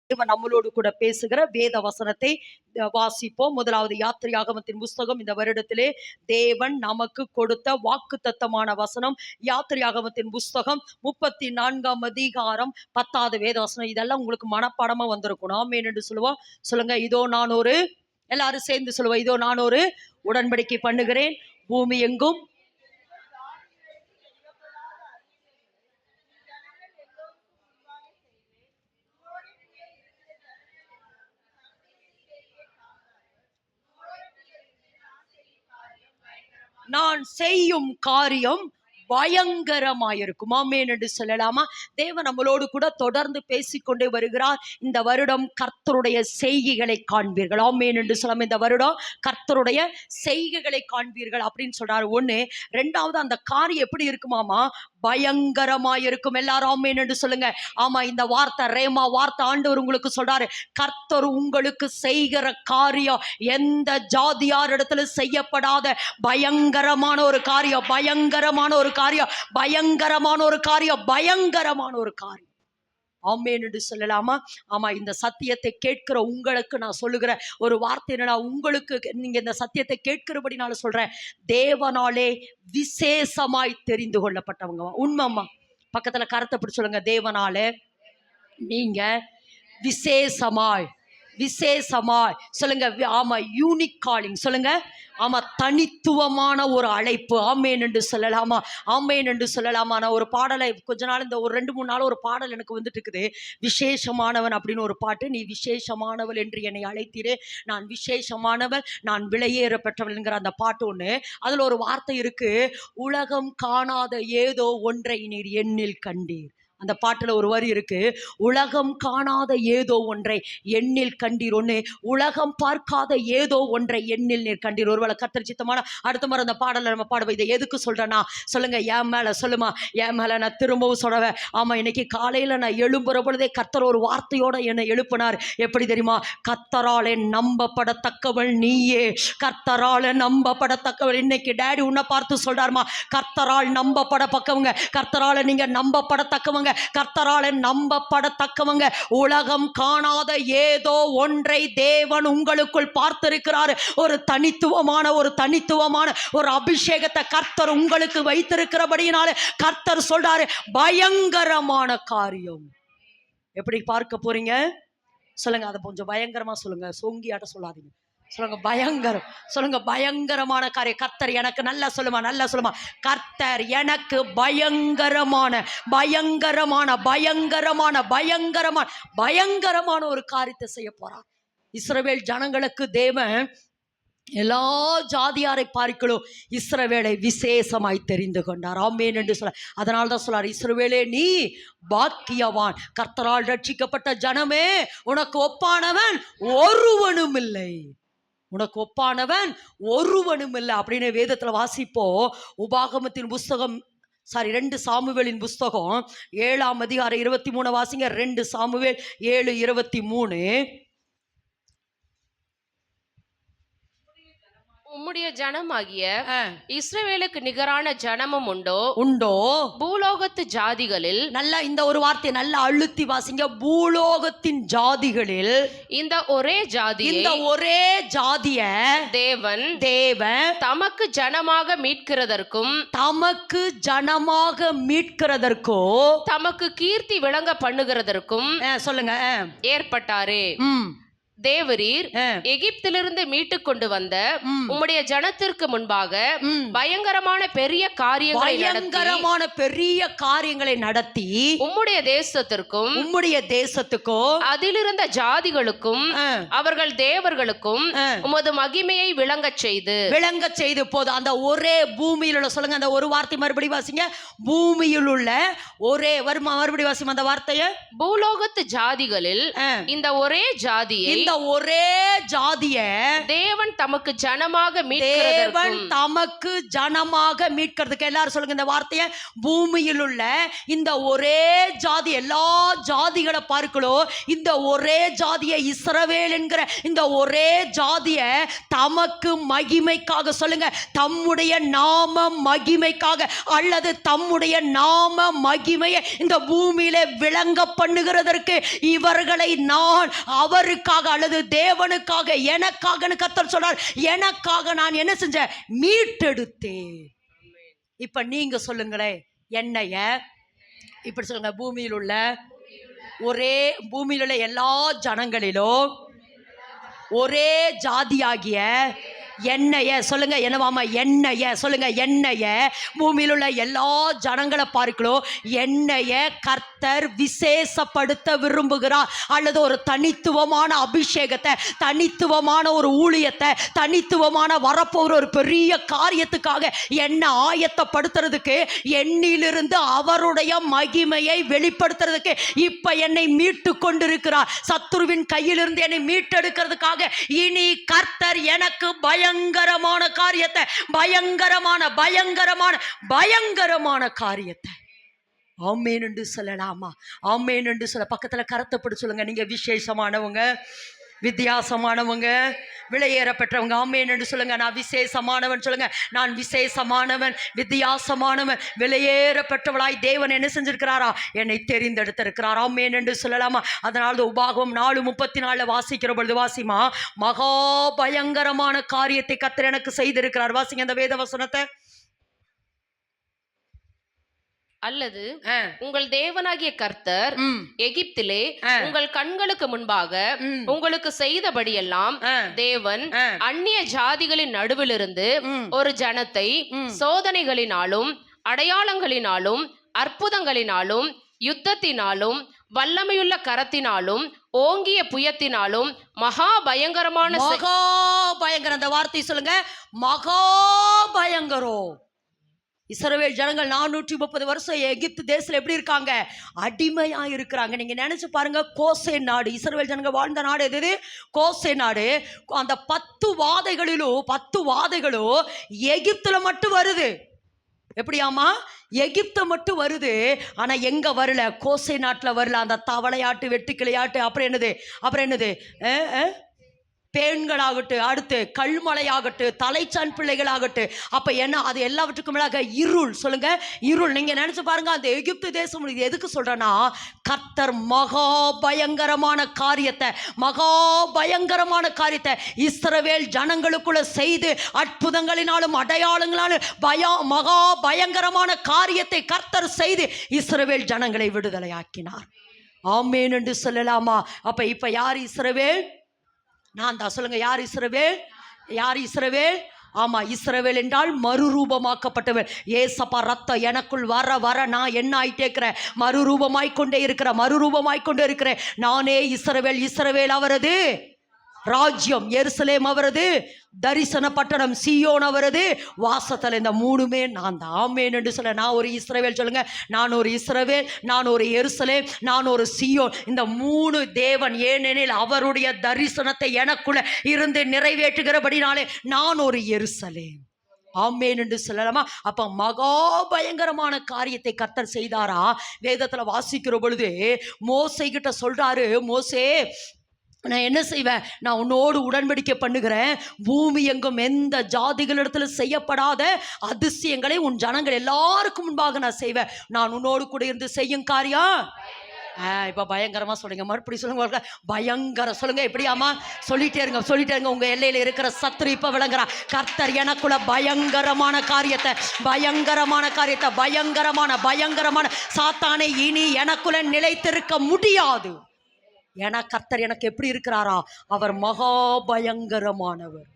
தேவன் நம்மளோடு கூட பேசுகிற வேத வசனத்தை வாசிப்போம். முதலாவது யாத்திரையாகமத்தின் புஸ்தகம். இந்த வருடத்திலே தேவன் நமக்கு கொடுத்த வாக்குத்தத்தமான வசனம் யாத்திரையாகமத்தின் புஸ்தகம் 34ஆம் அதிகாரம் 10வது வேத வசனம். இதெல்லாம் உங்களுக்கு மனப்பாடமா வந்திருக்கும். ஆமென் என்று சொல்லுவோம். சொல்லுங்க, இதோ நான் ஒரு, எல்லாரும் சேர்ந்து சொல்லுவோம், இதோ நான் ஒரு உடன்படிக்கை பண்ணுகிறேன், பூமி எங்கும் நான் செய்யும் காரியம் பயங்கரமாயிருக்கும். ஆமென் என்று சொல்லலாமா? தேவன் நம்மளோடு கூட தொடர்ந்து பேசிக்கொண்டே வருகிறார். இந்த வருடம் கர்த்தருடைய செய்கைகளை காண்பீர்கள். ஆமென் என்று சொல்லாம, இந்த வருடம் கர்த்தருடைய செய்கைகளை காண்பீர்கள் அப்படின்னு சொல்றாரு. ஒண்ணு. ரெண்டாவது, அந்த காரியம் எப்படி இருக்குமாமா? பயங்கரமாயிருக்கும். எல்லாரும் ஆமென் என்று சொல்லுங்க. ஆமா, இந்த வார்த்தை ரேமா வார்த்தை ஆண்டவர் உங்களுக்கு சொல்றாரு. கர்த்தர் உங்களுக்கு செய்கிற காரியம் எந்த ஜாதியார் இடத்துல செய்யப்படாத பயங்கரமான ஒரு காரியம், பயங்கரமான ஒரு காரியம், பயங்கரமான ஒரு காரியம், பயங்கரமான ஒரு காரியம். ஆமென் என்று சொல்லலாமா? ஆமா, இந்த சத்தியத்தை கேட்கிற உங்களுக்கு நான் சொல்லுகிற ஒரு வார்த்தை என்னன்னா, உங்களுக்கு, நீங்க இந்த சத்தியத்தை கேட்கிறபடி நான் சொல்றேன், தேவனாலே விசேஷமாய் தெரிந்து கொள்ளப்பட்டவங்க. உண்மைம்மா. பக்கத்துல கருத்தை பிடிச்சு சொல்லுங்க, தேவனாலே நீங்க விசேஷமாய், விசேஷமாய் சொல்லுங்க. ஆமா, யூனிக் காலிங் சொல்லுங்க. ஆமா, தனித்துவமான ஒரு அழைப்பு. ஆமென் என்று சொல்லலாமா? ஆமென் என்று சொல்லலாமா? நான் ஒரு பாடலை கொஞ்ச நாள், இந்த ஒரு 2-3 நாள் ஒரு பாடல் எனக்கு வந்துட்டு இருக்குது. விசேஷமானவன் அப்படின்னு ஒரு பாட்டு. நீ விசேஷமானவள் என்று என்னை அழைத்தீரே, நான் விசேஷமானவள், நான் விலையேற பெற்றவள் என்கிற அந்த பாட்டு ஒன்று. அதில் ஒரு வார்த்தை இருக்கு, உலகம் காணாத ஏதோ ஒன்றை நீர் எண்ணில் கண்டீர். அந்த பாட்டுல ஒரு வரி இருக்கு, உலகம் காணாத ஏதோ ஒன்றை எண்ணில் கண்டீர். ஒன்று, உலகம் பார்க்காத ஏதோ ஒன்றை எண்ணில் நீர் கண்டீர். ஒருவேளை கர்த்தர் சித்தமான அடுத்த முறை அந்த பாடலை நம்ம பாடுவோம். இதை எதுக்கு சொல்றேன்னா, சொல்லுங்க, என் மேல சொல்லுமா, என் மேல நான் திரும்பவும் சொல்லுவேன். ஆமா, இன்னைக்கு காலையில நான் எழும்புற பொழுதே கர்த்தர் ஒரு வார்த்தையோட என்னை எழுப்பினார். எப்படி தெரியுமா? கர்த்தராலே நம்பப்படத்தக்கவள் நீயே, கர்த்தரால நம்பப்படத்தக்கவள். இன்னைக்கு டேடி உன்னை பார்த்து சொல்றாருமா, கர்த்தரால் நம்பப்படத்தக்கவங்க, கர்த்தரால நீங்க நம்பப்படத்தக்கவங்க, கர்த்தரால நம்பப்படத்தக்கவங்க. உலகம் காணாத ஏதோ ஒன்றை தேவன் உங்களுக்குள் பார்த்திருக்கிறார். ஒரு தனித்துவமான ஒரு அபிஷேகத்தை கர்த்தர் உங்களுக்கு வைத்திருக்கிறபடியினால கர்த்தர் சொல்றாரு, பயங்கரமான காரியம். எப்படி பார்க்க போறீங்க சொல்லுங்க? அதை கொஞ்சம் பயங்கரமா சொல்லுங்க, சொங்கியாட்ட சொல்லாதீங்க. சொல்லுங்க, பயங்கரம். சொல்லுங்க, பயங்கரமான காரியம். கர்த்தர் எனக்கு, நல்லா சொல்லுமா, நல்லா சொல்லுமா, கர்த்தர் எனக்கு பயங்கரமான பயங்கரமான பயங்கரமான பயங்கரமான பயங்கரமான ஒரு காரியத்தை செய்ய போறார். இஸ்ரவேல் ஜனங்களுக்கு தேவன் எல்லா ஜாதியாரை பார்க்கலும் இஸ்ரவேலை விசேஷமாய் தெரிந்து கொண்டார். ஆமென் என்று சொல்ல, அதனால தான் சொல்றார், இஸ்ரவேலே நீ பாக்கியவான், கர்த்தரால் ரட்சிக்கப்பட்ட ஜனமே, உனக்கு ஒப்பானவன் ஒருவனும் இல்லை, உனக்கு ஒப்பானவன் ஒருவனும் இல்லை அப்படின்னு வேதத்துல வாசிப்போ. உபாகமத்தின் புஸ்தகம் 2 சாமுவேலின் புஸ்தகம் 7ஆம் அதிகாரம் 23 வாசிங்க. 2 சாமுவேல் 7:23. உம்முடைய ஜனமாகிய இஸ்ரவேலுக்கு நிகரான ஜனமும் உண்டோ பூலோகத்து ஜாதிகளில். நல்லா இந்த ஒரு வார்த்தை நல்லா அழுத்தி வாசிங்க, பூலோகத்தின் ஜாதிகளில் இந்த ஒரே ஜாதிய தேவன் தமக்கு ஜனமாக மீட்கிறதற்கோ தமக்கு கீர்த்தி விளங்க பண்ணுகிறதற்கும் சொல்லுங்க ஏற்பட்டாரே. தேவரீர் எகிப்திலிருந்து மீட்டு கொண்டு வந்த உம்முடைய ஜனத்திற்கு முன்பாக பயங்கரமான பெரிய காரியங்களை நடத்தி உம்முடைய தேசத்துக்கும் அதிலிருந்த ஜாதிகளுக்கும் அவர்கள் தேவர்களுக்கும் உமது மகிமையை விளங்க செய்து போது அந்த ஒரே பூமியில் உள்ள, சொல்லுங்க அந்த ஒரு வார்த்தை மறுபடி வாசிங்க, பூமியில் உள்ள ஒரே, மறுபடி வாசிங்க அந்த வார்த்தையை. பூலோகத்து ஜாதிகளில் இந்த ஒரே ஜாதியை இந்த ஒரே ஜாதிய தேவன் தமக்கு ஜனமாக தேவன் மீட்கிறதற்கும் தமக்கு ஜனமாக மீட்கிறதுக்கு, எல்லாரும் சொல்லுங்க இந்த வார்த்தைய, பூமியில் உள்ள இந்த ஒரே ஜாதி, எல்லா ஜாதிகளை பார்க்கலோ இந்த ஒரே ஜாதியை, இஸ்ரவேல் என்கிற இந்த ஒரே ஜாதிய தமக்கு மகிமைக்காக, சொல்லுங்க தம்முடைய நாம மகிமைக்காக, அல்லது தம்முடைய நாம மகிமையை இந்த பூமியில விளங்க பண்ணுகிறதற்கு இவர்களை நான் அவருக்காக அல்லது தேவனுக்காக, எனக்காக கர்த்தர் சொல்றார், எனக்காக நான் என்ன செஞ்சேன், மீட்டெடுத்தேன். இப்ப நீங்க சொல்லுங்களேன், என்னைய இப்படி சொல்லுங்க, பூமியில் உள்ள எல்லா ஜனங்களிலும் ஒரே ஜாதியாகிய என்னைய, சொல்லுங்க என்னவாமா, என்னைய சொல்லுங்க, என்னைய பூமியில் உள்ள எல்லா ஜனங்களை பார்க்கலோ என்னைய கர்த்தர் விசேஷப்படுத்த விரும்புகிறார். அல்லது ஒரு தனித்துவமான அபிஷேகத்தை, தனித்துவமான ஒரு ஊழியத்தை, தனித்துவமான வரப்போகிற ஒரு பெரிய காரியத்துக்காக என்ன ஆயத்தப்படுத்துறதுக்கு, என்னிலிருந்து அவருடைய மகிமையை வெளிப்படுத்துறதுக்கு இப்ப என்னை மீட்டு கொண்டிருக்கிறார். சத்துருவின் கையிலிருந்து என்னை மீட்டெடுக்கிறதுக்காக இனி கர்த்தர் எனக்கு பயங்கரமான காரியத்தை, பயங்கரமான காரியத்தை, ஆமென் என்று சொல்லலாமா? ஆமென் என்று சொல்ல பக்கத்துல கரத்தை பிடிச்சு சொல்லுங்க, நீங்க விசேஷமானவங்க, வித்தியாசமானவங்க, விலையேற பெற்றவங்க. ஆமென் என்று சொல்லுங்க. நான் விசேஷமானவன் சொல்லுங்க, நான் விசேஷமானவன், வித்தியாசமானவன், விலையேற பெற்றவளாய் தேவன் என்ன செஞ்சிருக்கிறாரா, என்னை தெரிந்தெடுத்திருக்கிறார். ஆமென் என்று சொல்லலாமா? அதனால உபாகமம் 4:34 வாசிக்கிற பொழுது வாசிமா, மகா பயங்கரமான காரியத்தை கர்த்தர் எனக்கு செய்திருக்கிறார். வாசிங்க அந்த வேத வசனத்தை. அல்லது உங்கள் தேவனாகிய கர்த்தர் எகிப்திலே உங்கள் கண்களுக்கு முன்பாக உங்களுக்கு செய்தபடியெல்லாம் தேவன் அந்நிய ஜாதிகளின் நடுவிலிருந்து ஒரு ஜனத்தை சோதனைகளினாலும் அடையாளங்களினாலும் அற்புதங்களினாலும் யுத்தத்தினாலும் வல்லமையுள்ள கரத்தினாலும் ஓங்கிய புயத்தினாலும் மகா பயங்கரமான அந்த வார்த்தை சொல்லுங்க, மகா பயங்கரம். இஸ்ரவேல் ஜனங்கள் 430 வருஷம் எகிப்து தேசத்துல எப்படி இருக்காங்க, அடிமையா இருக்கிறாங்க. நீங்க நினைச்சு பாருங்க, கோசே நாடு, இஸ்ரவேல் ஜனங்கள் வாழ்ந்த நாடு எது, கோசே நாடு. அந்த 10 வாதைகளும் எகிப்துல மட்டும் வருது. எப்படியாமா, எகிப்த மட்டும் வருது. ஆனா எங்க வரல, கோசை நாட்டுல வரல. அந்த தவளையாட்டு, வெட்டுக்கிளையாட்டு, அப்புறம் என்னது பெண்களாகட்டும், அடுத்து கல்மலையாகட்டும், தலைச்சான் பிள்ளைகளாகட்டும். அப்ப என்ன, அது எல்லாவற்றுக்கும் மேலாக இருள். சொல்லுங்க, இருள். நீங்க நினைச்சு பாருங்க, அந்த எகிப்து தேசம் எதுக்கு சொல்றேன்னா, கர்த்தர் மகா பயங்கரமான காரியத்தை இஸ்ரவேல் ஜனங்களுக்குள்ள செய்து அற்புதங்களினாலும் அடையாளங்களாலும் மகா பயங்கரமான காரியத்தை கர்த்தர் செய்து இஸ்ரவேல் ஜனங்களை விடுதலையாக்கினார். ஆமென் என்று சொல்லலாமா? அப்ப இப்ப யார் இஸ்ரவேல்? நான் தான். சொல்லுங்க, யார் இஸ்ரவேல்? ஆமா, இஸ்ரவேல் என்றால் மறுரூபமாக்கப்பட்டவன். ஏசப்பா ரத்தம் எனக்குள் வர நான் என்ன ஆயிட்டே இருக்கிறேன், மறுரூபமாய்க்கொண்டே இருக்கிறேன். நானே இஸ்ரவேல் அவரது ராஜ்யம், எருசலேம் அவரது தரிசன பட்டணம், சீயோன் அவரது வாசத்தல. இந்த 3மே நான் தான். ஆமென் என்று சொல்ல, நான் ஒரு இஸ்ரவேல். சொல்லுங்க, நான் ஒரு இஸ்ரவேல், நான் ஒரு எருசலேம், நான் ஒரு சீயோன். இந்த 3 தேவன், ஏனெனில் அவருடைய தரிசனத்தை எனக்குள்ள இருந்து நிறைவேற்றுகிறபடினாலே நான் ஒரு எருசலேம். ஆமென் என்று சொல்லலாமா? அப்ப மகா பயங்கரமான காரியத்தை கர்த்தர் செய்தாரா? வேதத்துல வாசிக்கிற பொழுது மோசே கிட்ட சொல்றாரு, மோசே நான் என்ன செய்வேன், நான் உன்னோடு உடன்படிக்கை பண்ணுகிறேன். பூமி எங்கும் எந்த ஜாதிகளிடத்துல செய்யப்படாத அதிசயங்களை உன் ஜனங்கள் எல்லாருக்கும் முன்பாக நான் செய்வேன். நான் உன்னோடு கூட இருந்து செய்யும் காரியம். இப்ப பயங்கரமா சொல்லுங்க, மறுபடி சொல்லுங்க, பயங்கர சொல்லுங்க. எப்படியாமா? சொல்லிட்டே இருங்க. உங்க எல்லையில இருக்கிற சத்துரு இப்ப விளங்குறா. கர்த்தர் எனக்குள்ள பயங்கரமான காரியத்தை, பயங்கரமான சாத்தானை இனி எனக்குள்ள நிலைத்திருக்க முடியாது. ஏன்னா கர்த்தர் எனக்கு எப்படி இருக்கிறாரா, அவர் மகா பயங்கரமானவர்,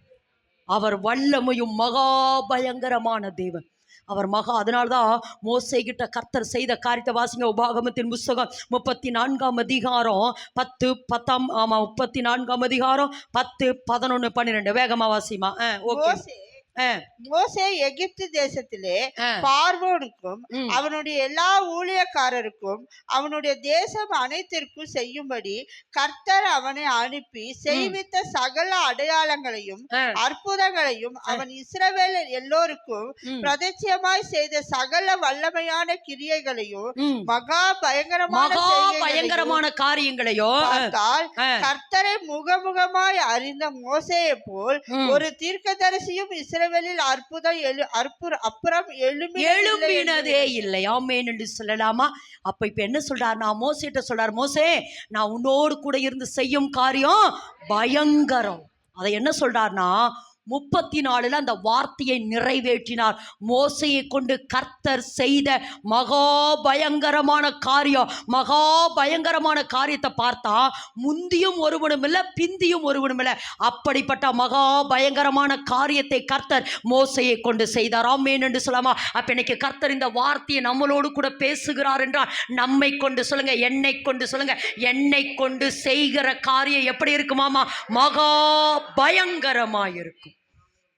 அவர் வல்லமையும் மகா பயங்கரமான தேவன், அவர் மகா. அதனால்தான் மோசே கிட்ட கர்த்தர் செய்த காரியத்தை வாசிங்க. உபாகமத்தின் புஸ்தகம் 34ஆம் அதிகாரம் 10, 34ஆம் அதிகாரம் 10, 11, 12 வேகமா வாசிமா. ஓகே. மோசே எகிப்து தேசத்திலே பார்வோனுக்கும் அவனுடைய எல்லா ஊழியக்காரருக்கும் அவனுடைய தேசம் அனைத்திற்கும் செய்யும்படி கர்த்தர் அவனை அனுப்பி செய்வித்த சகல அடையாளங்களையும் அற்புதங்களையும் அவன் இஸ்ரவேலர் எல்லோருக்கும் பிரதிட்சயமாய் செய்த சகல வல்லமையான கிரியைகளையும் மகா பயங்கரமான காரியங்களையோ பார்த்தால் கர்த்தரை முகமுகமாய் அறிந்த மோசேயை போல் ஒரு தீர்க்கதரிசியும் இஸ்ரவேலில் அப்புறம் எழும்பினதே இல்லை. ஆமென் என்று சொல்லலாமா? அப்ப இப்ப என்ன சொல்றார்? நான் மோசேட்ட சொல்றார், மோசே நான் உன்னோடு கூட இருந்து செய்யும் காரியம் பயங்கரம். அதை என்ன சொல்றார்னா 34 அந்த வார்த்தையை நிறைவேற்றினார். மோசையை கொண்டு கர்த்தர் செய்த மகா பயங்கரமான காரியத்தை பார்த்தா முந்தியும் ஒருவனும் இல்லை, பிந்தியும் ஒருவனும் இல்லை. அப்படிப்பட்ட மகா பயங்கரமான காரியத்தை கர்த்தர் மோசையை கொண்டு செய்தார். ஆமென் என்று சொல்லாமா? அப்ப இன்னைக்கு கர்த்தர் இந்த வார்த்தையை நம்மளோடு கூட பேசுகிறார் என்றால் நம்மை கொண்டு சொல்லுங்க, என்னை கொண்டு சொல்லுங்க. என்னை கொண்டு செய்கிற காரியம் எப்படி இருக்குமாமா? மகா பயங்கரமாயிருக்கும்.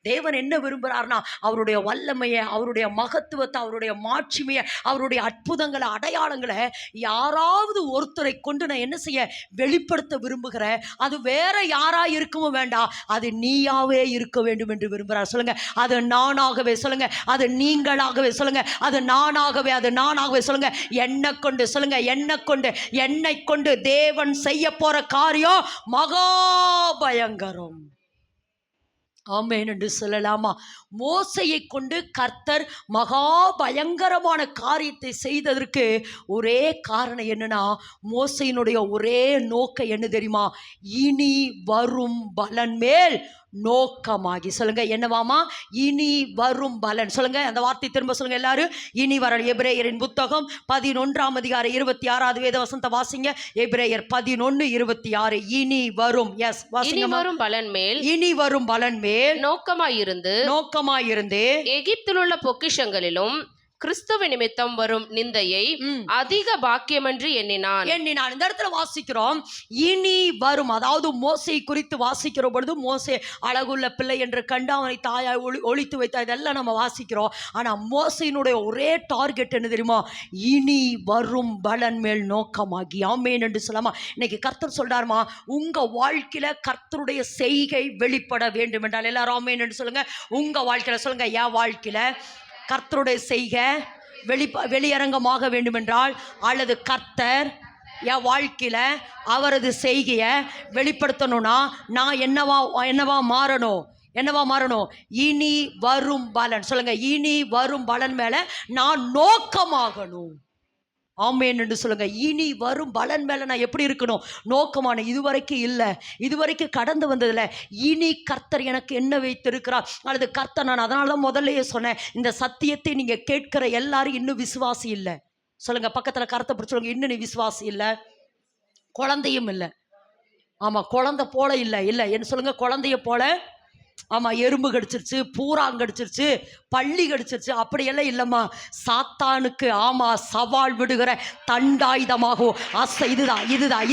தேவன் என்ன விரும்புகிறார்னா அவருடைய வல்லமையை, அவருடைய மகத்துவத்தை, அவருடைய மாட்சிமையை, அவருடைய அற்புதங்களை, அடையாளங்களை யாராவது ஒருத்தரை கொண்டு நான் என்ன செய்ய வெளிப்படுத்த விரும்புகிறேன். அது வேற யாரா இருக்கவும் வேண்டாம், அது நீயாவே இருக்க வேண்டும் என்று விரும்புகிறார். சொல்லுங்க, அது நானாகவே. சொல்லுங்க, அது நீங்களாகவே. சொல்லுங்க, அது நானாகவே சொல்லுங்க. என்னை கொண்டு சொல்லுங்க, என்னை கொண்டு தேவன் செய்ய போற காரியம் மகா பயங்கரம். ஆமென் என்று சொல்லலாமா? மோசையை கொண்டு கர்த்தர் மகா பயங்கரமான காரியத்தை செய்ததற்கு ஒரே காரணம் என்னன்னா, மோசையினுடைய ஒரே நோக்கம் என்ன தெரியுமா? இனி வரும் பலன் மேல் நோக்கமாகி. சொல்லுங்க, என்னவாமா? இனி வரும் பலன். சொல்லுங்க, அந்த வார்த்தை திரும்ப சொல்லுங்க எல்லாரும். இனி வர எபிரேயரின் புத்தகம் 11ஆம் அதிகாரம் 26வது வேத வசனத்தை வாசிங்க. எபிரேயர் 11:26. இனி வரும், எஸ் வாசிங்க. இனி வரும் பலன் மேல் நோக்கமாயிருந்து எகிப்தில் உள்ள பொக்கிஷங்களிலும் கிறிஸ்துவ நிமித்தம் வரும் நிந்தையை அதிக பாக்கியமென்று எண்ணினான். இந்த இடத்துல வாசிக்கிறோம் இனி வரும். அதாவது மோசை குறித்து வாசிக்கிற பொழுது மோசே அழகுள்ள பிள்ளை என்று கண்டு அவனை தாயாய் ஒழித்து வைத்தார், இதெல்லாம் நம்ம வாசிக்கிறோம். ஆனா மோசையினுடைய ஒரே டார்கெட் என்ன தெரியுமா? இனி வரும் பலன் மேல் நோக்கமாகி. ஆமென் என்று சொல்லாமா? இன்னைக்கு கர்த்தர் சொல்றாருமா, உங்க வாழ்க்கையில கர்த்தருடைய செய்கை வெளிப்பட வேண்டும் என்றால் எல்லாரும் ஆமென் என்று சொல்லுங்க. உங்க வாழ்க்கையில சொல்லுங்க, என் வாழ்க்கையில கர்த்தருடைய செய்கை வெளியரங்கமாக வேண்டுமென்றால், அல்லது கர்த்தர் என் வாழ்க்கையில அவரது செய்கையை வெளிப்படுத்தணும்னா நான் என்னவா மாறணும்? இனி வரும் பலன். சொல்லுங்க, இனி வரும் பலன் மேல நான் நோக்கமாகணும். ஆமென் என்று சொல்லுங்க. இனி வரும் பலன் மேல நான் எப்படி இருக்கணும்? நோக்கமான. இதுவரைக்கும் கடந்து வந்ததில்ல. இனி கர்த்தர் எனக்கு என்ன வைத்திருக்கிறார், அல்லது கர்த்தர், நான் அதனால தான் முதல்லையே சொன்னேன், இந்த சத்தியத்தை நீங்க கேட்கிற எல்லாரும் இன்னும் விசுவாசி இல்லை. சொல்லுங்க, பக்கத்துல கருத்தை பிடிச்சி சொல்லுங்க, இன்னும் நீ விசுவாசி இல்லை, குழந்தையும் இல்லை. ஆமா, குழந்தை போல இல்லை என்ன சொல்லுங்க, குழந்தைய போல. ஆமா, எறும்பு கடிச்சிருச்சு, பூராங் கடிச்சிருச்சு, பள்ளி கடிச்சிருச்சு, அப்படியெல்லாம் இல்லைம்மா. சாத்தானுக்கு ஆமா சவால் விடுகிற தண்டாயுதமாகும்.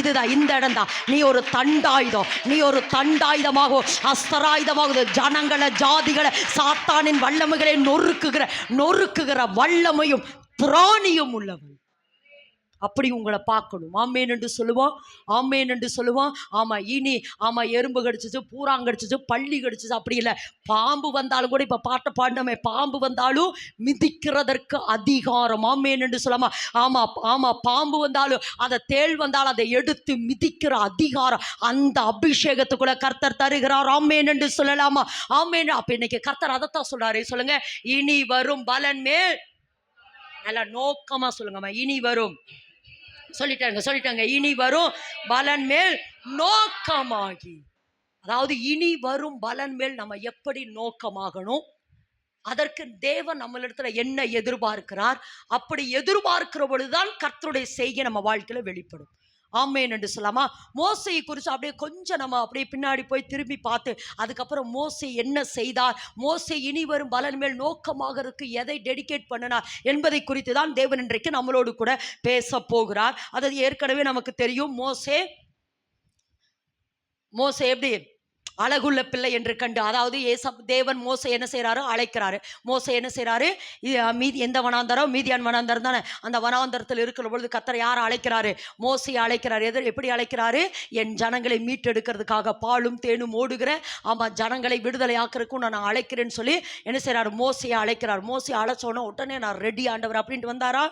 இதுதான் இந்த இடம் தான். நீ ஒரு தண்டாயுதமாகும், அஸ்தராயுதமாகும். ஜனங்களை, ஜாதிகளை, சாத்தானின் வல்லமைகளை நொறுக்குகிற வல்லமையும் பிராணியும் உள்ளவன். அப்படி உங்களை பார்க்கணும். ஆமென் என்று சொல்லுவான். ஆமா எறும்பு கடிச்சிச்சு, பூராங் கடிச்சிச்சு, பள்ளி கடிச்சிச்சு, அப்படி இல்லை. பாம்பு வந்தாலும் கூட, இப்ப பாட்டை பாடினமே, பாம்பு வந்தாலும் மிதிக்கிறதற்கு அதிகாரம். ஆமென் என்று சொல்லாமா? ஆமா பாம்பு வந்தாலும், அதை தேள் வந்தாலும் அதை எடுத்து மிதிக்கிற அதிகாரம் அந்த அபிஷேகத்துக்குள்ள கர்த்தர் தருகிறார். ஆமென் என்று சொல்லலாமா? ஆமென். அப்ப இன்னைக்கு கர்த்தர் அதைத்தான் சொல்றாரு. சொல்லுங்க, இனி வரும் பலன் மேல் நல்லா நோக்கமா சொல்லுங்கம்மா. இனி வரும் சொல்லிட்டாங்க. இனி வரும் பலன் மேல் நோக்கமாகி. அதாவது இனி வரும் பலன் மேல் நம்ம எப்படி நோக்கமாகணும், அதற்கு தேவன் நம்மளிடத்துல என்ன எதிர்பார்க்கிறார், அப்படி எதிர்பார்க்கிற பொழுதுதான் கர்த்தருடைய செய்கை நம்ம வாழ்க்கையில வெளிப்படும். ஆமென் என்று சொல்லாமா? மோசையை குறித்து அப்படியே கொஞ்சம் நம்ம அப்படியே பின்னாடி போய் திரும்பி பார்த்து, அதுக்கப்புறம் மோசை என்ன செய்தார், மோசை இனி வரும் பலன் மேல் நோக்கமாகறதுக்கு எதை டெடிகேட் பண்ணினார் என்பதை குறித்து தான் தேவன் இன்றைக்கு நம்மளோடு கூட பேச போகிறார். அது ஏற்கனவே நமக்கு தெரியும். மோசே எப்படி அழகுள்ள பிள்ளை என்று கண்டு, அதாவது தேவன் மோசே என்ன செய்யறாரு, அழைக்கிறாரு. மோசே என்ன செய்யறாரு, மீதி எந்த வனாந்தரம், மீதியான் வனாந்தரம் தானே, அந்த வனாந்தரத்தில் இருக்கிற பொழுது கர்த்தர் யாரை அழைக்கிறாரு, மோசையை அழைக்கிறாரு. எப்படி அழைக்கிறாரு, என் ஜனங்களை மீட்டெடுக்கிறதுக்காக பாலும் தேனும் ஓடுகிற ஜனங்களை விடுதலை ஆக்கிறதுக்கும் நான் அழைக்கிறேன்னு சொல்லி என்ன செய்யறாரு, மோசையை அழைக்கிறார். மோசையை அழைச்சோன்னா உடனே நான் ரெடி ஆண்டவர் அப்படின்ட்டு வந்தாரா,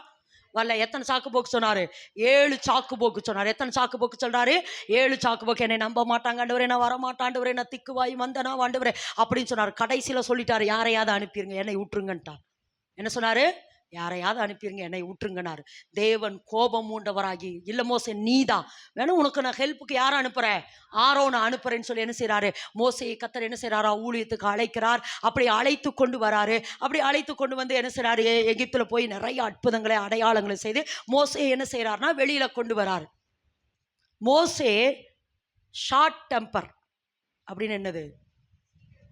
வரல. எத்தனை சாக்கு போக்கு சொன்னாரு, 7 சாக்கு போக்கு சொன்னார். எத்தனை சாக்கு போக்கு சொல்றாரு, 7 சாக்கு போக்கு. என்னை நம்ப மாட்டாங்க ஆண்டவரே, நான் வரமாட்டாண்டவரே, நான் திக்குவாய் வந்தனா ஆண்டவரே அப்படின்னு சொன்னார். கடைசியில சொல்லிட்டாரு, யாரையாவது அனுப்பிடுங்க, என்னை விட்டுருங்கன்ட்டார். என்ன சொன்னாரு, யாரையாவது அனுப்பிடுங்க, என்னை விட்டுருங்கன்னாரு. தேவன் கோபம் மூண்டவராகி, இல்ல மோசே நீதான் வேணும், உனக்கு நான் ஹெல்ப்புக்கு யாரை அனுப்புறேன், ஆரோனை அனுப்புறேன்னு சொல்லி என்ன செய்யறாரு, மோசையை கர்த்தர் என்ன செய்யறாரா, ஊழியத்துக்கு அழைக்கிறார். அப்படி அழைத்து கொண்டு வராரு. அப்படி அழைத்து கொண்டு வந்து என்ன செய்யறாரு, எகிப்துல போய் நிறைய அற்புதங்களை அடையாளங்களை செய்து மோசையை என்ன செய்யறாருன்னா வெளியில கொண்டு வராரு. மோசே ஷார்ட் டெம்பர் அப்படின்னு என்னது,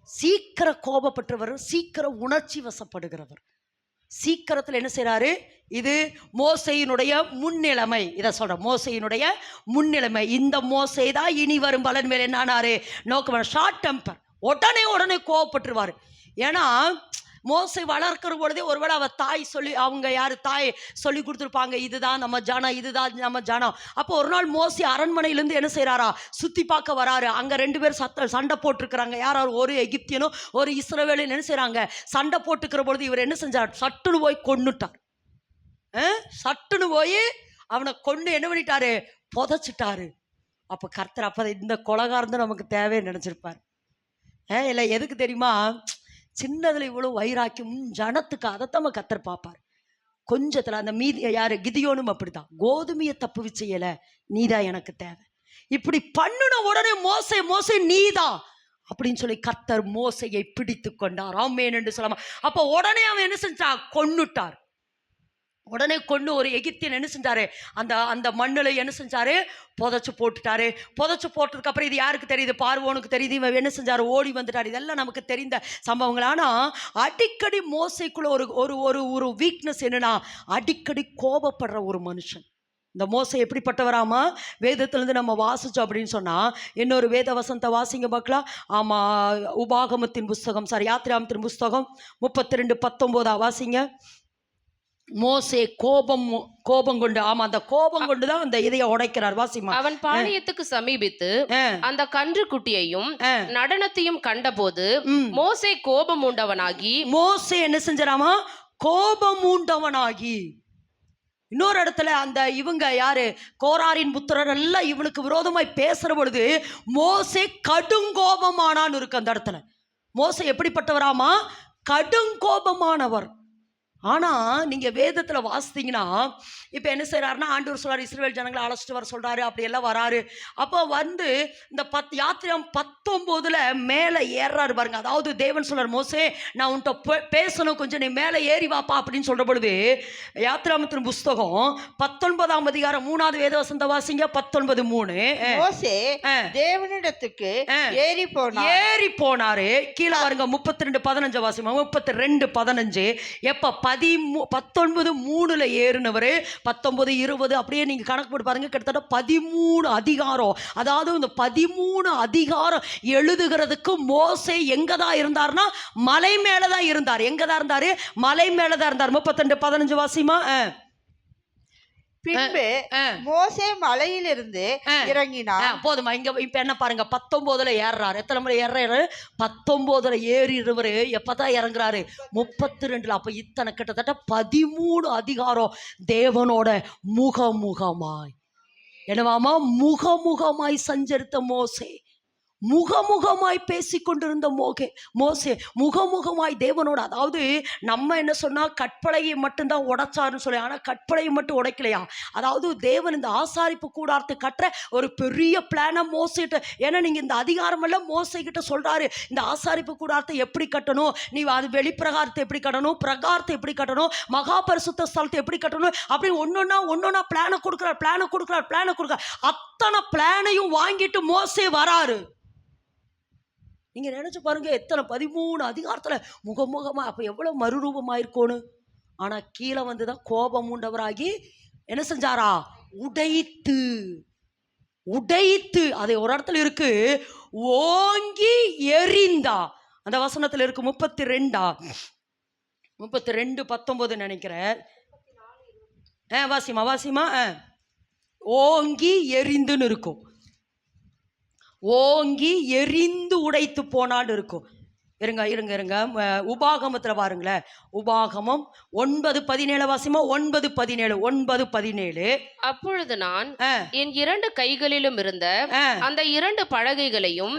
சீக்கிரம் கோபப்பட்டவர், சீக்கிரம் உணர்ச்சி வசப்படுகிறவர். சீக்கிரத்தில் என்ன செய்யறாரு, இது மோசையினுடைய முன்னிலைமை. இதை சொல்ற, மோசையினுடைய முன்னிலைமை. இந்த மோசை தான் இனி வரும் பலன் மேல் என்னானாரு நோக்கம். ஷார்ட் டெம்பர், உடனே கோவப்பட்டுருவாரு. ஏன்னா மோசை வளர்க்கிற பொழுதே ஒருவேளை அவ தாய் சொல்லி, அவங்க யாரு தாய் சொல்லி கொடுத்துருப்பாங்க, இதுதான் நம்ம ஜனம், இதுதான் நம்ம ஜனம். அப்போ ஒரு நாள் மோசை அரண்மனையிலேருந்து என்ன செய்யறாரா, சுத்தி பார்க்க வராரு. அங்க 2 பேர் சண்டை போட்டுருக்கிறாங்க. யாராவது ஒரு எகிப்தியனும் ஒரு இஸ்ரவேலும் என்ன செய்யறாங்க, சண்டை போட்டுக்கிற பொழுது இவர் என்ன செஞ்சார், சட்டுன்னு போய் கொன்னுட்டார். சட்டுன்னு போய் அவனை கொண்டு என்ன பண்ணிட்டாரு, புதைச்சிட்டாரு. அப்ப கர்த்தர் அப்ப இந்த கொலகாரந்து நமக்கு தேவைன்னு நினைச்சிருப்பாரு. இல்லை எதுக்கு தெரியுமா, சின்னதுல இவ்வளவு வைராக்கியம் ஜனத்துக்கு, அதைத்தான் கர்த்தர் பார்ப்பார். கொஞ்சத்துல அந்த மீதி யாரு, கிதியோனும் அப்படித்தான், கோதுமையை தப்பு வச்சையல, நீதான் எனக்கு தேவை. இப்படி பண்ணுன உடனே மோசே நீதான் அப்படின்னு சொல்லி கர்த்தர் மோசையை பிடித்து கொண்டார். ஆமென் என்று சொல்லாம. அப்ப உடனே அவன் என்ன செஞ்சா, கொன்னுட்டார். உடனே கொண்டு ஒரு எகிப்தியன் என்ன செஞ்சாரு, அந்த மண்ணுல என்ன செஞ்சாரு, புதைச்சு போட்டுட்டாரு. புதைச்சு போட்டதுக்கு அப்புறம் இது யாருக்கு தெரியுது, பார்வோனுக்கு தெரியுது. இவன் என்ன செஞ்சாரு, ஓடி வந்துட்டாரு. இதெல்லாம் நமக்கு தெரிந்த சம்பவங்கள். ஆனா அடிக்கடி மோசைக்குள்ள ஒரு ஒரு ஒரு வீக்னஸ் என்னன்னா, அடிக்கடி கோபப்படுற ஒரு மனுஷன். இந்த மோசை எப்படிப்பட்டவராமா, வேதத்திலிருந்து நம்ம வாசிச்சோம் அப்படின்னு சொன்னா, இன்னொரு வேத வசனத்தை வாசிங்க பார்க்கலாம். ஆமா, உபாகமத்தின் புஸ்தகம், யாத்திராமத்தின் புஸ்தகம் 32:19 வாசிங்க. மோசே கோபம் கொண்டு, ஆமா அந்த கோபம் கொண்டுதான் அந்த இதைய உடைக்கிறார். வாசிமா. அவன் பாளையத்துக்கு சமீபித்து அந்த கன்று குட்டியையும் நடனத்தையும் கண்டபோது மோசே கோபம் உண்டவனாகி, மோசே என்ன செஞ்சாராமா, கோபம் உண்டவனாகி. இன்னொரு இடத்துல அந்த இவங்க யாரு, கோராரின் புத்திரர் எல்லாம் இவனுக்கு விரோதமாய் பேசுற பொழுது மோசே கடுங்கோபமானான்னு இருக்கு அந்த இடத்துல. மோசே எப்படிப்பட்டவராமா, கடுங்கோபமானவர். ஆனா நீங்க வேதத்துல வாசித்தீங்கன்னா, இப்ப என்ன செய்யறாருன்னா, ஆண்டவர் சொல்றாரு, இஸ்ரவேல் ஜனங்களை அழைச்சிட்டு வர சொல்றாரு. அப்படி எல்லாம் வராரு. அப்போ வந்து இந்த யாத்திரம் 19 மேல ஏறாரு பாருங்க. அதாவது தேவன் சொல்றாரு, மோசே நான் உன்கிட்ட பேசணும், கொஞ்சம் நீ மேல ஏறி வாப்பா அப்படின்னு சொல்ற பொழுது, யாத்திராமத்தின் புஸ்தகம் 19ஆம் அதிகாரம் 3வது வேத வசனத்தை வாசிங்க. 19:3. மோசே தேவனிடத்துக்கு ஏறி போனாரு. கீழே பாருங்க 32:15 வாசிமா. 32:15. எப்ப 19:3 ஏறினவரு, 19:20 அப்படியே நீங்க கணக்கு போட்டு பாருங்க, கிட்டத்தட்ட 13 அதிகாரம். அதாவது இந்த 13 அதிகாரம் எழுதுகிறதுக்கு மோசே எங்கதான் இருந்தார்னா, மலை மேலதான் இருந்தார். எங்கதான் இருந்தாரு, மலை மேலதான் இருந்தார். 32:15 வாசிமா. பின்பு மோசே மலையிலிருந்து இறங்கினார். போதுமா, இங்க இப்ப என்ன பாருங்க, 19 ஏறாரு. எத்தனை முறை ஏறாரு, 19 ஏறிடுவாரு. எப்பதான் இறங்குறாரு, 32. அப்ப இத்தனை கிட்டத்தட்ட 13 அதிகாரம் தேவனோட முகமுகமாய் என்னவாமா, முகமுகமாய் சஞ்சரித்த மோசே, முகமுகமாய் பேசிக்கொண்டிருந்த மோசே முகமுகமாய் தேவனோட. அதாவது நம்ம என்ன சொன்னா, கற்பனையை மட்டும்தான் உடைச்சாருன்னு சொல்லி, ஆனா கற்பனையை மட்டும் உடைக்கலையா. அதாவது தேவன் இந்த ஆசாரிப்பு கூடாரத்தை கட்டுற ஒரு பெரிய பிளான மோசைகிட்ட, ஏன்னா நீங்க இந்த அதிகாரம் எல்லாம் மோசை கிட்ட சொல்றாரு, இந்த ஆசாரிப்பு கூடாரத்தை எப்படி கட்டணும், நீ அது வெளிப்பிரகாரத்தை எப்படி கட்டணும், பிரகாரத்தை எப்படி கட்டணும், மகா பரிசுத்த ஸ்தலத்தை எப்படி கட்டணும், அப்படி ஒன்னொன்னா பிளான கொடுக்கிறார். அத்தனை பிளானையும் வாங்கிட்டு மோசே வராரு. நீங்க நினைச்சு பாருங்க, எத்தனை 13 அதிகாரத்துல முகமுகமா, அப்ப எவ்வளவு மறுரூபமாயிருக்கோன்னு. ஆனா கீழே வந்துதான் கோபம் உண்டவராகி என்ன செஞ்சாரா, உடைத்து உடைத்து, அது ஒரு இடத்துல இருக்கு, ஓங்கி எறிந்தா. அந்த வசனத்துல இருக்கு 32:19 நினைக்கிறேன். வாசிமா. ஓங்கி எரிந்துன்னு இருக்கும். ஓங்கி எரிந்து உடைத்து போனான்னு இருக்கும். இருங்க. உபாகமத்துல பாருங்களேன். உபாகமம் 9:17 வாசிமா. 9:17. அப்பொழுது நான் என் 2 கைகளிலும் இருந்த அந்த 2 பலகைகளையும்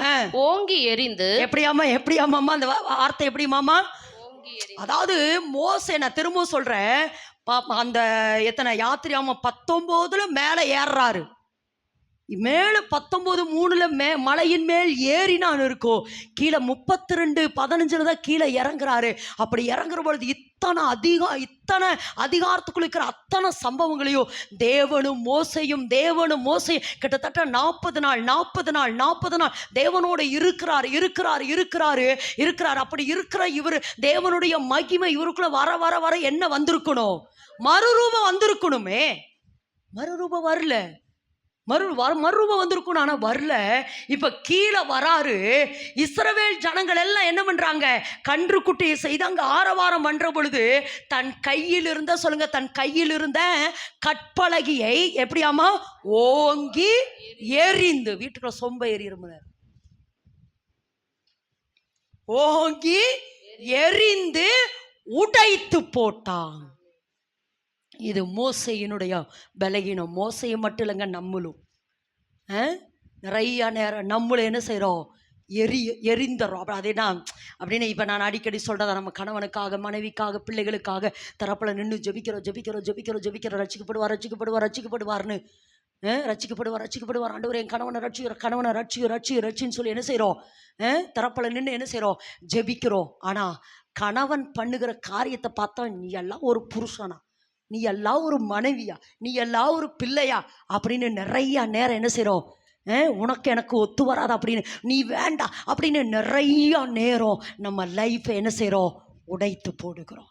ஓங்கி எறிந்து. எப்படியாமா அந்த வார்த்தை எப்படி மாமா? அதாவது மோசே, நான் திரும்ப சொல்றேன், அந்த எத்தனை யாத்திராம 19 மேல ஏறாரு. மேல 19:3 மலையின் மேல் ஏறினான் இருக்கும். கீழே 32:15 தான் கீழே இறங்குறாரு. அப்படி இறங்குற பொழுது இத்தனை அதிகாரத்துக்குள்ள இருக்கிற அத்தனை சம்பவங்களையும் தேவனும் மோசையும் கிட்டத்தட்ட 40 நாள் தேவனோட இருக்கிறாரு. அப்படி இருக்கிற இவர், தேவனுடைய மகிமை இவருக்குள்ள வர என்ன வந்திருக்கணும்? மறுரூபம் வந்திருக்கணுமே. மறுரூபம் வரல. மறுரூபம் வந்திருக்கும். ஆனா வரல. இப்ப கீழே வராரு. இஸ்ரவேல் ஜனங்கள் எல்லாம் என்ன பண்றாங்க? கன்று குட்டியை செய்து அங்க ஆரவாரம் பண்ற பொழுது தன் கையில் இருந்த கற்பலகியை எப்படியாமா ஓங்கி எறிந்து, வீட்டுக்குள்ள சொம்ப எறியுற, ஓங்கி எறிந்து உடைத்து போட்டான். இது மோசையினுடைய பலகீனம். மோசையை மட்டும் இல்லைங்க, நம்மளும் நிறைய நேரம் நம்மள என்ன செய்கிறோம்? எரிந்துறோம். அதேதான் அப்படின்னு இப்போ நான் அடிக்கடி சொல்கிறத, நம்ம கணவனுக்காக, மனைவிக்காக, பிள்ளைகளுக்காக தரப்பில் நின்று ஜெபிக்கிறோம். ரட்சிக்கப்படுவார்னு ரட்சிக்கப்படுவார். ஆண்டவரே என் கணவனை ரட்சின்னு சொல்லி என்ன செய்கிறோம்? தரப்பில் நின்று என்ன செய்கிறோம்? ஜெபிக்கிறோம். ஆனால் கணவன் பண்ணுகிற காரியத்தை பார்த்தா, நீ எல்லாம் ஒரு புருஷனா, நீ எல்லாம் ஒரு மனைவியா, நீ எல்லாம் ஒரு பிள்ளையா அப்படின்னு நிறைய நேரம் என்ன செய்கிறோம்? உனக்கு எனக்கு ஒத்து வராது அப்படின்னு, நீ வேண்டாம் அப்படின்னு நிறைய நேரம் நம்ம லைஃப்பை என்ன செய்கிறோம்? உடைத்து போடுகிறோம்.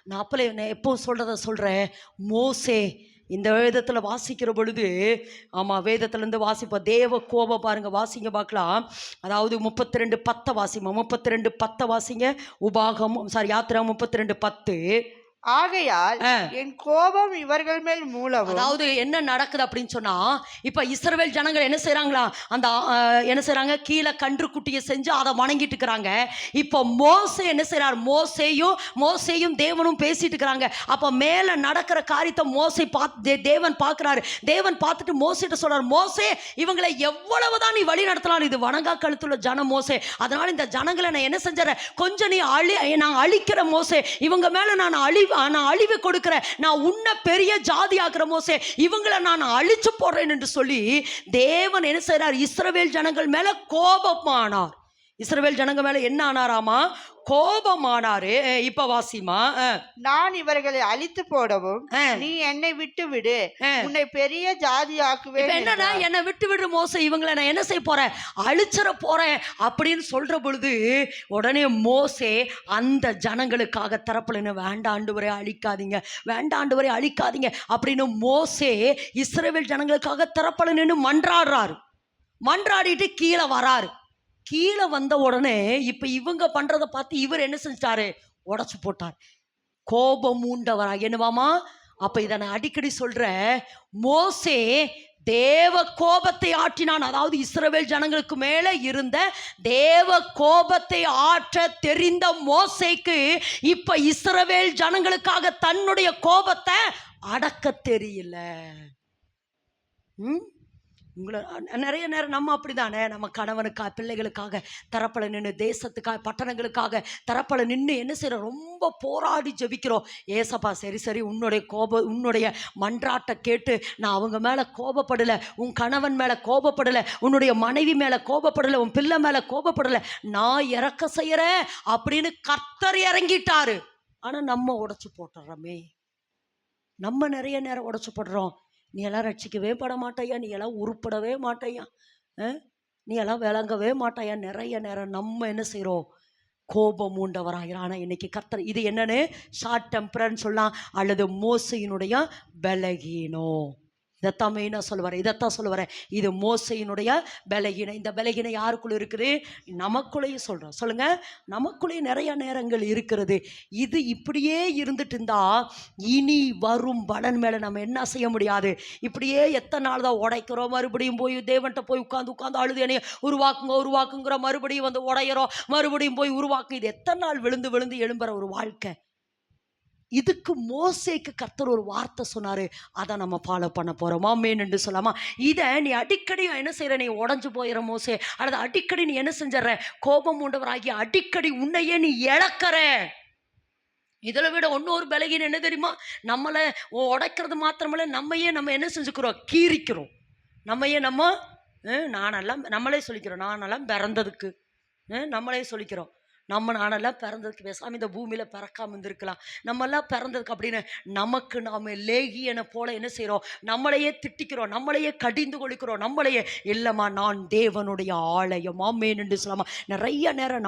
நான் எப்போ சொல்கிறேன், மோசே இந்த வேதத்தில் வாசிக்கிற பொழுது, ஆமாம், வேதத்துலேருந்து வாசிப்போம். தேவ கோபம் பாருங்க, வாசிங்க பார்க்கலாம். அதாவது 32:10 வாசிமா. 32:10 வாசிங்க. யாத்திரா 32:10. ஆகையால் என் கோபம் இவர்கள் மேல் மூலவும். அதாவது என்ன நடக்குது அப்படின்னு சொன்னா, இப்ப இஸ்ரவேல் ஜனங்கள் என்ன செய்யறாங்களா? அந்த என்ன செய்யறாங்க? கீழே கன்று குட்டியை செஞ்சு அதை வணங்கிட்டு இருக்கிறாங்க. இப்போ மோசே என்ன செய்யறார்? மோசேயும் தேவனும் பேசிட்டு இருக்கிறாங்க. அப்ப மேல நடக்கிற காரியத்தை தேவன் பார்க்கிறாரு. தேவன் பார்த்துட்டு மோசேட்ட சொல்றாரு, மோசே, இவங்களை எவ்வளவுதான் நீ வழி நடத்தலாம், இது வணங்கா கழுத்துள்ள ஜனம் மோசே. அதனால இந்த ஜனங்களை நான் என்ன செஞ்சறேன்? கொஞ்சம் நீ நான் அழிக்கிற மோசே, இவங்க மேல நான் அழிவை கொடுக்கிறேன், நான் உன்னை பெரிய ஜாதி ஆக்குற மோசே, இவங்களை நான் அழிச்சு போடுறேன் என்று சொல்லி தேவன் என்ன செய்றார்? இஸ்ரவேல் ஜனங்கள் மேல கோபமானார். இஸ்ரவேல் ஜனங்க மேல என்ன ஆனாராமா? கோபமானாரு. இப்ப வாசிமா. நான் இவர்களை அழித்து போடவும் நீ என்னை விட்டு விடு, உன்னை பெரிய ஜாதி ஆக்குவேன். என்னன்னா, என்னை விட்டு விடு மோசே, இவங்களை நான் என்ன செய்ய போறேன்? அழிச்சிட போறேன் அப்படின்னு சொல்ற பொழுது உடனே மோசே அந்த ஜனங்களுக்காக தரப்புல, வேண்டாண்டவரை அழிக்காதீங்க அப்படின்னு மோசே இஸ்ரவேல் ஜனங்களுக்காக தரப்புல நின்று மன்றாடிட்டு கீழே வராரு. கீழே வந்த உடனே இப்ப இவங்க பண்றதை பார்த்து இவர் என்ன செஞ்சிட்டாரு? உடைச்சு போட்டார். கோபம் மூண்டவரா என்னவாமா? அப்ப இதை நான் அடிக்கடி சொல்றேன், மோசே தேவ கோபத்தை ஆற்றினான். அதாவது இஸ்ரவேல் ஜனங்களுக்கு மேல இருந்த தேவ கோபத்தை ஆற்ற தெரிந்த மோசேக்கு இப்ப இஸ்ரவேல் ஜனங்களுக்காக தன்னுடைய கோபத்தை அடக்க தெரியல. உங்களை நிறைய நேரம் நம்ம அப்படிதானே, நம்ம கணவனுக்காக, பிள்ளைகளுக்காக தரப்பல நின்று, தேசத்துக்காக, பட்டணங்களுக்காக தரப்பல நின்று என்ன செய்யறோம்? ரொம்ப போராடி ஜெபிக்கிறோம். ஏசப்பா சரி உன்னுடைய மன்றாட்டை கேட்டு நான் அவங்க மேலே கோபப்படலை, உன் கணவன் மேலே கோபப்படலை, உன்னுடைய மனைவி மேலே கோபப்படலை, உன் பிள்ளை மேலே கோபப்படலை, நான் இறக்க செய்யறேன் அப்படின்னு கர்த்தர் இறங்கிட்டாரு. ஆனால் நம்ம உடைச்சு போட்டுறோமே. நம்ம நிறைய நேரம் உடைச்சு போடுறோம். நீ எல்லாம் ரட்சிக்கவே பட மாட்டாயா, நீ எல்லாம் உருப்படவே மாட்டாயா, நீ எல்லாம் விளங்கவே மாட்டாயா. நிறைய நேரம் நம்ம என்ன செய்கிறோம்? கோபம் உண்டவராகிறான். ஆனால் இன்னைக்கு கர்த்தர் இது என்னன்னு ஷார்ட் டெம்பரன்னு சொல்லலாம், அல்லது மோசையினுடைய பலகீனம். இதைத்தான் மெயினாக சொல்லுவார். இது மோசையினுடைய பலகீனம். இந்த பலகீனம் யாருக்குள்ள இருக்குது? நமக்குள்ளேயும் சொல்கிறோம். சொல்லுங்க, நமக்குள்ளேயும் நிறைய நேரங்கள் இருக்கிறது. இது இப்படியே இருந்துட்டு இருந்தா இனி வரும் பலன் மேலே நம்ம என்ன செய்ய முடியாது. இப்படியே எத்தனை நாள் தான் உடைக்கிறோம், மறுபடியும் போய் தேவன்கிட்ட போய் உட்காந்து அழுது என்னைய உருவாக்குங்கிற மறுபடியும் வந்து உடையிறோம், மறுபடியும் போய் உருவாக்கு. இது எத்தனை நாள் விழுந்து எழும்புற ஒரு வாழ்க்கை. இதுக்கு மோசேக்கு கர்த்தர் ஒரு வார்த்தை சொன்னாரு, அதை நம்ம ஃபாலோ பண்ண போறோம். ஆமென் என்று சொல்லாமா? இதை நீ அடிக்கடி என்ன செய்யற, நீ உடஞ்சு போயிட மோசே, அல்லது அடிக்கடி நீ என்ன செஞ்சிடற, கோபம் உண்டவராகி அடிக்கடி உன்னையே நீ இழக்கிற. இதில் விட இன்னொரு பலகீனம் என்ன தெரியுமா? நம்மளை உடைக்கிறது மாத்திரமில்ல, நம்ம என்ன செஞ்சுக்கிறோம், கீறிக்கிறோம். நானெல்லாம் நம்மளே சொல்லிக்கிறோம், நானெல்லாம் பிறந்ததுக்கு நம்மளே சொல்லிக்கிறோம். நானெல்லாம் பிறந்ததுக்கு பேசாமல் இந்த பூமியில் பிறக்காமல் இருந்திருக்கலாம், நம்மெல்லாம் பிறந்ததுக்கு அப்படின்னு நமக்கு நாம் லேகியனை போல என்ன செய்கிறோம், நம்மளையே திட்டிக்கிறோம், நம்மளையே கடிந்து கொள்கிறோம், நம்மளையே இல்லைம்மா நான் தேவனுடைய ஆலயம். ஆமென் என்று சொல்லாமா? நிறைய நேரம்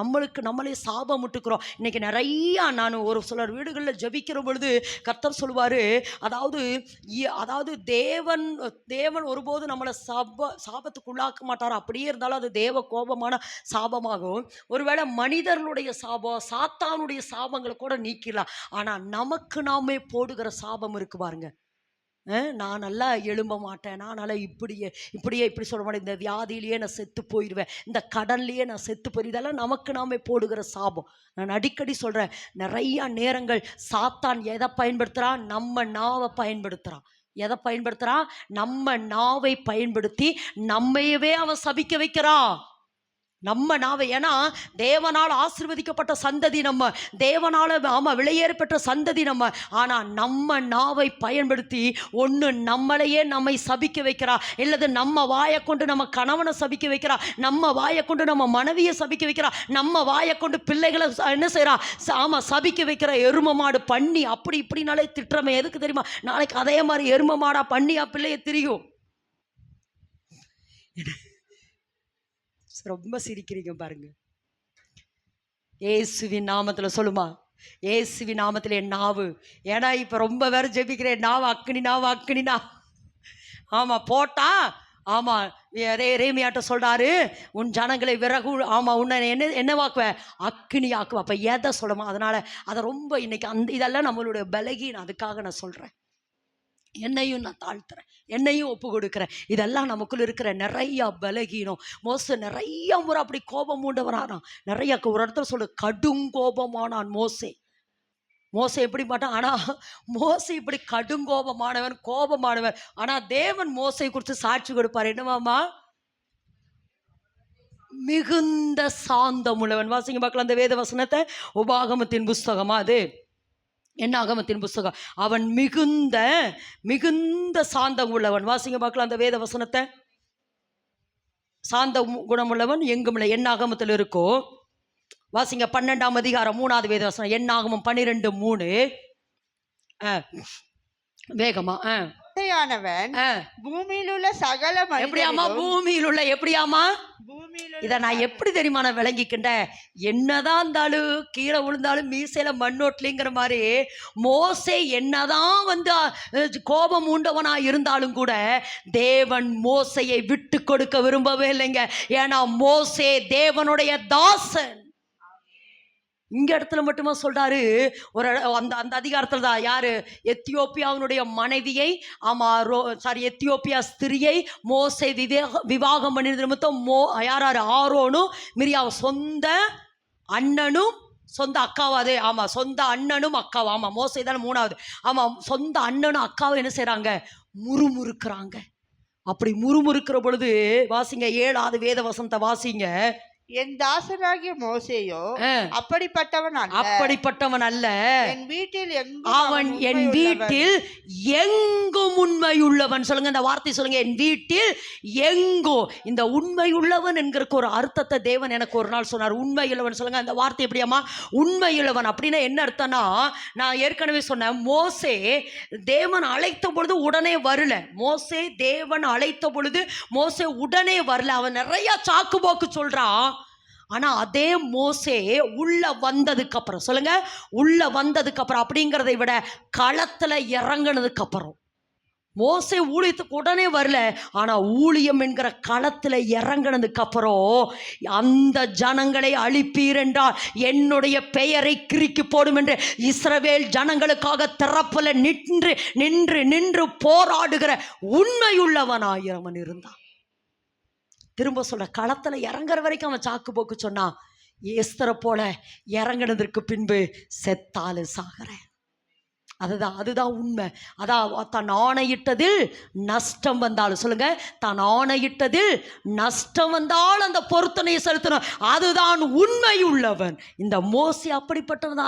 நம்மளே சாபம் விட்டுக்கிறோம். இன்றைக்கி நிறையா நான் ஒரு சிலர் வீடுகளில் ஜெபிக்கிற பொழுது கர்த்தர் சொல்லுவார், அதாவது தேவன் ஒருபோது நம்மளை சாபத்துக்குள்ளாக்க மாட்டார். அப்படியே இருந்தாலும் அது தேவ கோபமான சாபமாகும். ஒருவேளை மனிதர்களுடைய சாபம், சாத்தானுடைய சாபங்களை கூட நீக்கலாம். ஆனா நமக்கு நாமே போடுகிற சாபம் இருக்கு பாருங்க. நான் நல்லா எழும்ப மாட்டேன், நான் நல்லா இப்படி சொல்ல மாட்டேன், இந்த வியாதியிலேயே நான் செத்து போயிடுவேன், இந்த கடன்லேயே நான் செத்து போயிடுவேன், இதெல்லாம் நமக்கு நாமே போடுகிற சாபம். நான் அடிக்கடி சொல்கிறேன், நிறையா நேரங்கள் சாத்தான் எதை பயன்படுத்துகிறான், நம்ம நாவை பயன்படுத்துகிறான். எதை பயன்படுத்துகிறான்? நம்ம நாவை பயன்படுத்தி நம்மையவே அவன் சபிக்க வைக்கிறான். நம்ம நாவை. ஏன்னா தேவனால் ஆசீர்வதிக்கப்பட்ட சந்ததி நம்ம, தேவனால விலையேற பெற்ற சந்ததி நம்ம. ஆனால் நம்ம நாவை பயன்படுத்தி ஒன்று நம்மை சபிக்க வைக்கிறா, இல்லது நம்ம வாயை கொண்டு நம்ம கணவனை சபிக்க வைக்கிறா, நம்ம வாயை கொண்டு நம்ம மனைவியை சபிக்க வைக்கிறா, நம்ம வாயை கொண்டு பிள்ளைகளை என்ன செய்கிறா, சபிக்க வைக்கிற. எரும மாடு பண்ணி அப்படி இப்படினாலே திட்டுறமே, எதுக்கு தெரியுமா? நாளைக்கு அதே மாதிரி எரும மாடா பண்ணியா பிள்ளைய திரியும். ரொம்ப சிரிக்கிறீங்க பாருங்க. இயேசுவின் நாமத்தில் சொல்லுமா, இயேசுவின் நாமத்தில் என் நாவு. ஏன்னா இப்போ ரொம்ப வேற ஜெபிக்கிறேன், நாவு அக்கினி. ஆமாம் போட்டா, ஆமாம் ரேமியாட்ட சொல்கிறாரு, உன் ஜனங்களை விறகு, ஆமாம் உன்னை என்ன வாக்குவேன், அக்கினி ஆக்குவேன். அப்போ எதை சொல்லுமா? அதனால் அதை ரொம்ப இன்னைக்கு இதெல்லாம் நம்மளுடைய பலகீனம். அதுக்காக நான் சொல்கிறேன், என்னையும் நான் தாழ்த்துறேன், என்னையும் ஒப்பு கொடுக்குறேன். இதெல்லாம் நமக்குள்ள இருக்கிற நிறையா பலகீனம். மோசே நிறைய முறை அப்படி கோபம் மூண்டவரானான். நிறைய ஒரு இடத்துல சொல்லு, கடுங்கோபமானான் மோசே. எப்படி மாட்டான், ஆனால் மோசே இப்படி கோபமானவன். ஆனால் தேவன் மோசை குறித்து சாட்சி கொடுப்பார். என்னவாமா? மிகுந்த சாந்தம் உள்ளவன். வாசிங்க பார்க்கலாம் அந்த வேத வசனத்தை. உபாகமத்தின் புஸ்தகமா அது? என்னாகமத்தின் புஸ்தகம். அவன் மிகுந்த சாந்தம் உள்ளவன். வாசிங்க பார்க்கலாம் அந்த வேத வசனத்தை. சாந்த குணமுள்ளவன் எங்கும் இல்லை. என்னாகமத்தில் இருக்கோ? வாசிங்க 12ஆம் அதிகாரம் 3வது வேத வசனம். என்னாகமம் 12:3. வேகமா. பூமியில் உள்ள சகல எப்படியாமா? பூமியில் உள்ள எப்படியாமா? இதை நான் எப்படி தெரியுமா நான் விளங்கிக்கின்றேன்? என்னதான் இருந்தாலும் கீழே விழுந்தாலும் மீசையில மண்ணோட்டலிங்கிற மாதிரி மோசே என்னதான் வந்து கோபம் உண்டவனா இருந்தாலும் கூட தேவன் மோசையை விட்டு கொடுக்க விரும்பவே இல்லைங்க. ஏன்னா மோசே தேவனுடைய தாசன். இங்க இடத்துல மட்டுமா சொல்றாரு, ஒரு அந்த அதிகாரத்துல தான் யாரு, எத்தியோப்பியாவினுடைய மனைவியை, எத்தியோப்பியா ஸ்திரியை மோசே விவாகம் பண்ணினது நிமித்தம் யாராரு, ஆரோனும் மிரியாவும் சொந்த அண்ணனும் சொந்த அக்காவாது. சொந்த அண்ணனும் அக்காவும். மோசே தானே 3வது. சொந்த அண்ணனும் அக்காவும் என்ன செய்யறாங்க, முறுமுறுக்கிறாங்க. அப்படி முறுமுறுக்கிற பொழுது வாசிங்க 7வது வேத வசனத்தை வாசிங்க. என் தாசனாகிய மோசேயோ அப்படிப்பட்டவன் அல்ல. என் வீட்டில் எங்கும் உண்மையுள்ளவன். சொல்லுங்க இந்த வார்த்தை சொல்லுங்க, என் வீட்டில் எங்கும். இந்த உண்மையுள்ளவன் என்கிற ஒரு அர்த்தத்தை தேவன் எனக்கு ஒரு நாள் சொன்னார். உண்மையுள்ளவன் சொல்லுங்க அந்த வார்த்தை எப்படியாமா? உண்மையுள்ளவன் அப்படின்னா என்ன அர்த்தம்னா, நான் ஏற்கனவே சொன்னேன், மோசே தேவன் அழைத்த பொழுது உடனே வரல. மோசே தேவன் அழைத்த பொழுது மோசே உடனே வரல. அவன் நிறைய சாக்கு போக்கு சொல்றான். ஆனா அதே மோசே உள்ள வந்ததுக்கு அப்புறம், சொல்லுங்க உள்ள வந்ததுக்கு அப்புறம், அப்படிங்கிறதை விட களத்துல இறங்கினதுக்கு அப்புறம், மோசே ஊழியத்துக்கு உடனே வரல, ஆனா ஊழியம் என்கிற களத்துல இறங்கினதுக்கு அப்புறம் அந்த ஜனங்களை அழிப்பீர் என்றால் என்னுடைய பெயரை கிறுக்கி போடும் என்று இஸ்ரவேல் ஜனங்களுக்காக திறப்புல நின்று நின்று நின்று போராடுகிற உண்மையுள்ளவனாயிரவன் இருந்தான். திரும்ப சொல்ற, களத்துல இறங்குற வரைக்கும் அவன் சாக்கு போக்கு சொன்னான். எஸ்தரை போல இறங்கினதற்கு பின்பு செத்தாலும் சாகிறேன். அதுதான் உண்மை. தான் ஆணையிட்டதில் நஷ்டம் வந்தாலும், சொல்லுங்க, தான் ஆணையிட்டதில் நஷ்டம் வந்தால் அந்த பொருத்தனையை செலுத்தணும். அதுதான் உண்மை உள்ளவன். இந்த மோசே அப்படிப்பட்டவனா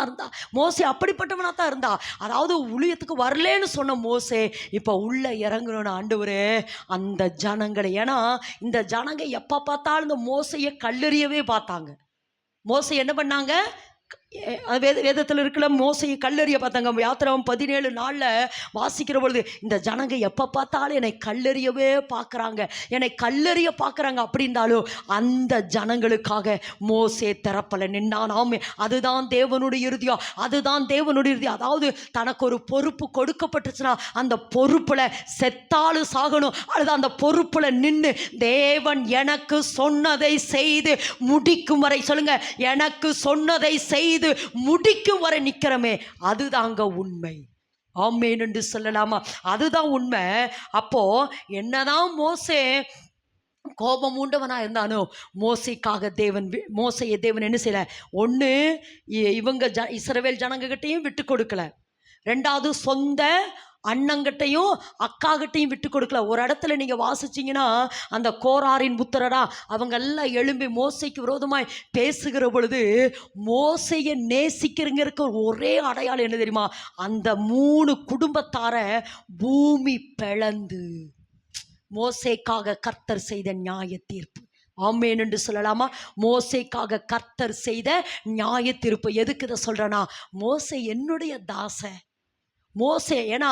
தான் இருந்தா. அதாவது ஊழியத்துக்கு வரலேன்னு சொன்ன மோசே இப்ப உள்ள இறங்கணும்னு ஆண்டவரே அந்த ஜனங்களை, ஏன்னா இந்த ஜனங்க எப்ப பார்த்தாலும் இந்த மோசையை கல்லெறியவே பார்த்தாங்க. மோசை என்ன பண்ணாங்க? வேதத்தில் இருக்கிற மோசையை கல்லெறிய பார்த்தாங்க. யாத்திராகமம் 17:4 வாசிக்கிற பொழுது இந்த ஜனங்க எப்போ பார்த்தாலும் என்னை கல்லெறியவே பார்க்குறாங்க, என்னை கல்லெறிய பார்க்குறாங்க. அப்படி இருந்தாலும் அந்த ஜனங்களுக்காக மோசே திறப்பல நின்னானாமே. அதுதான் தேவனுடைய இறுதியம். அதாவது தனக்கு ஒரு பொறுப்பு கொடுக்கப்பட்டுச்சுன்னா அந்த பொறுப்பில் செத்தாலும் சாகணும், அல்லது அந்த பொறுப்பில் நின்று தேவன் எனக்கு சொன்னதை செய்து முடிக்கும் வரை, சொல்லுங்க, எனக்கு சொன்னதை செய்து முடிக்கும் வரை நிக்கிறமே, அதுதாங்க உண்மை. ஆமென் என்று சொல்லலாமா? அதுதான் உண்மை. அப்போ என்னதான் மோசே கோபம் உண்டவனா இருந்தாலும் மோசைக்காக மோசையை தேவன் என்ன செய்யல? ஒன்று, இவங்க இஸ்ரவேல் ஜனங்ககிட்டையும் விட்டு கொடுக்கல. ரெண்டாவது, சொந்த அண்ணங்கிட்டையும் அக்காகிட்டையும் விட்டு கொடுக்கல. ஒரு இடத்துல நீங்க வாசிச்சீங்கன்னா, அந்த கோராரின் புத்திரரா அவங்க எல்லாம் எழும்பி மோசைக்கு விரோதமாய் பேசுகிற பொழுது மோசையை நேசிக்கிறவங்களுக்கு ஒரே அடையாளம் என்ன தெரியுமா? அந்த 3 குடும்பத்தார பூமி பிளந்து மோசேக்காக கர்த்தர் செய்த நியாய தீர்ப்பு. ஆமென் என்று சொல்லலாமா? மோசேக்காக கர்த்தர் செய்த நியாய தீர்ப்பு. எதுக்கு இதை சொல்றேன்னா, மோசே என்னுடைய தாசன். மோசே, ஏன்னா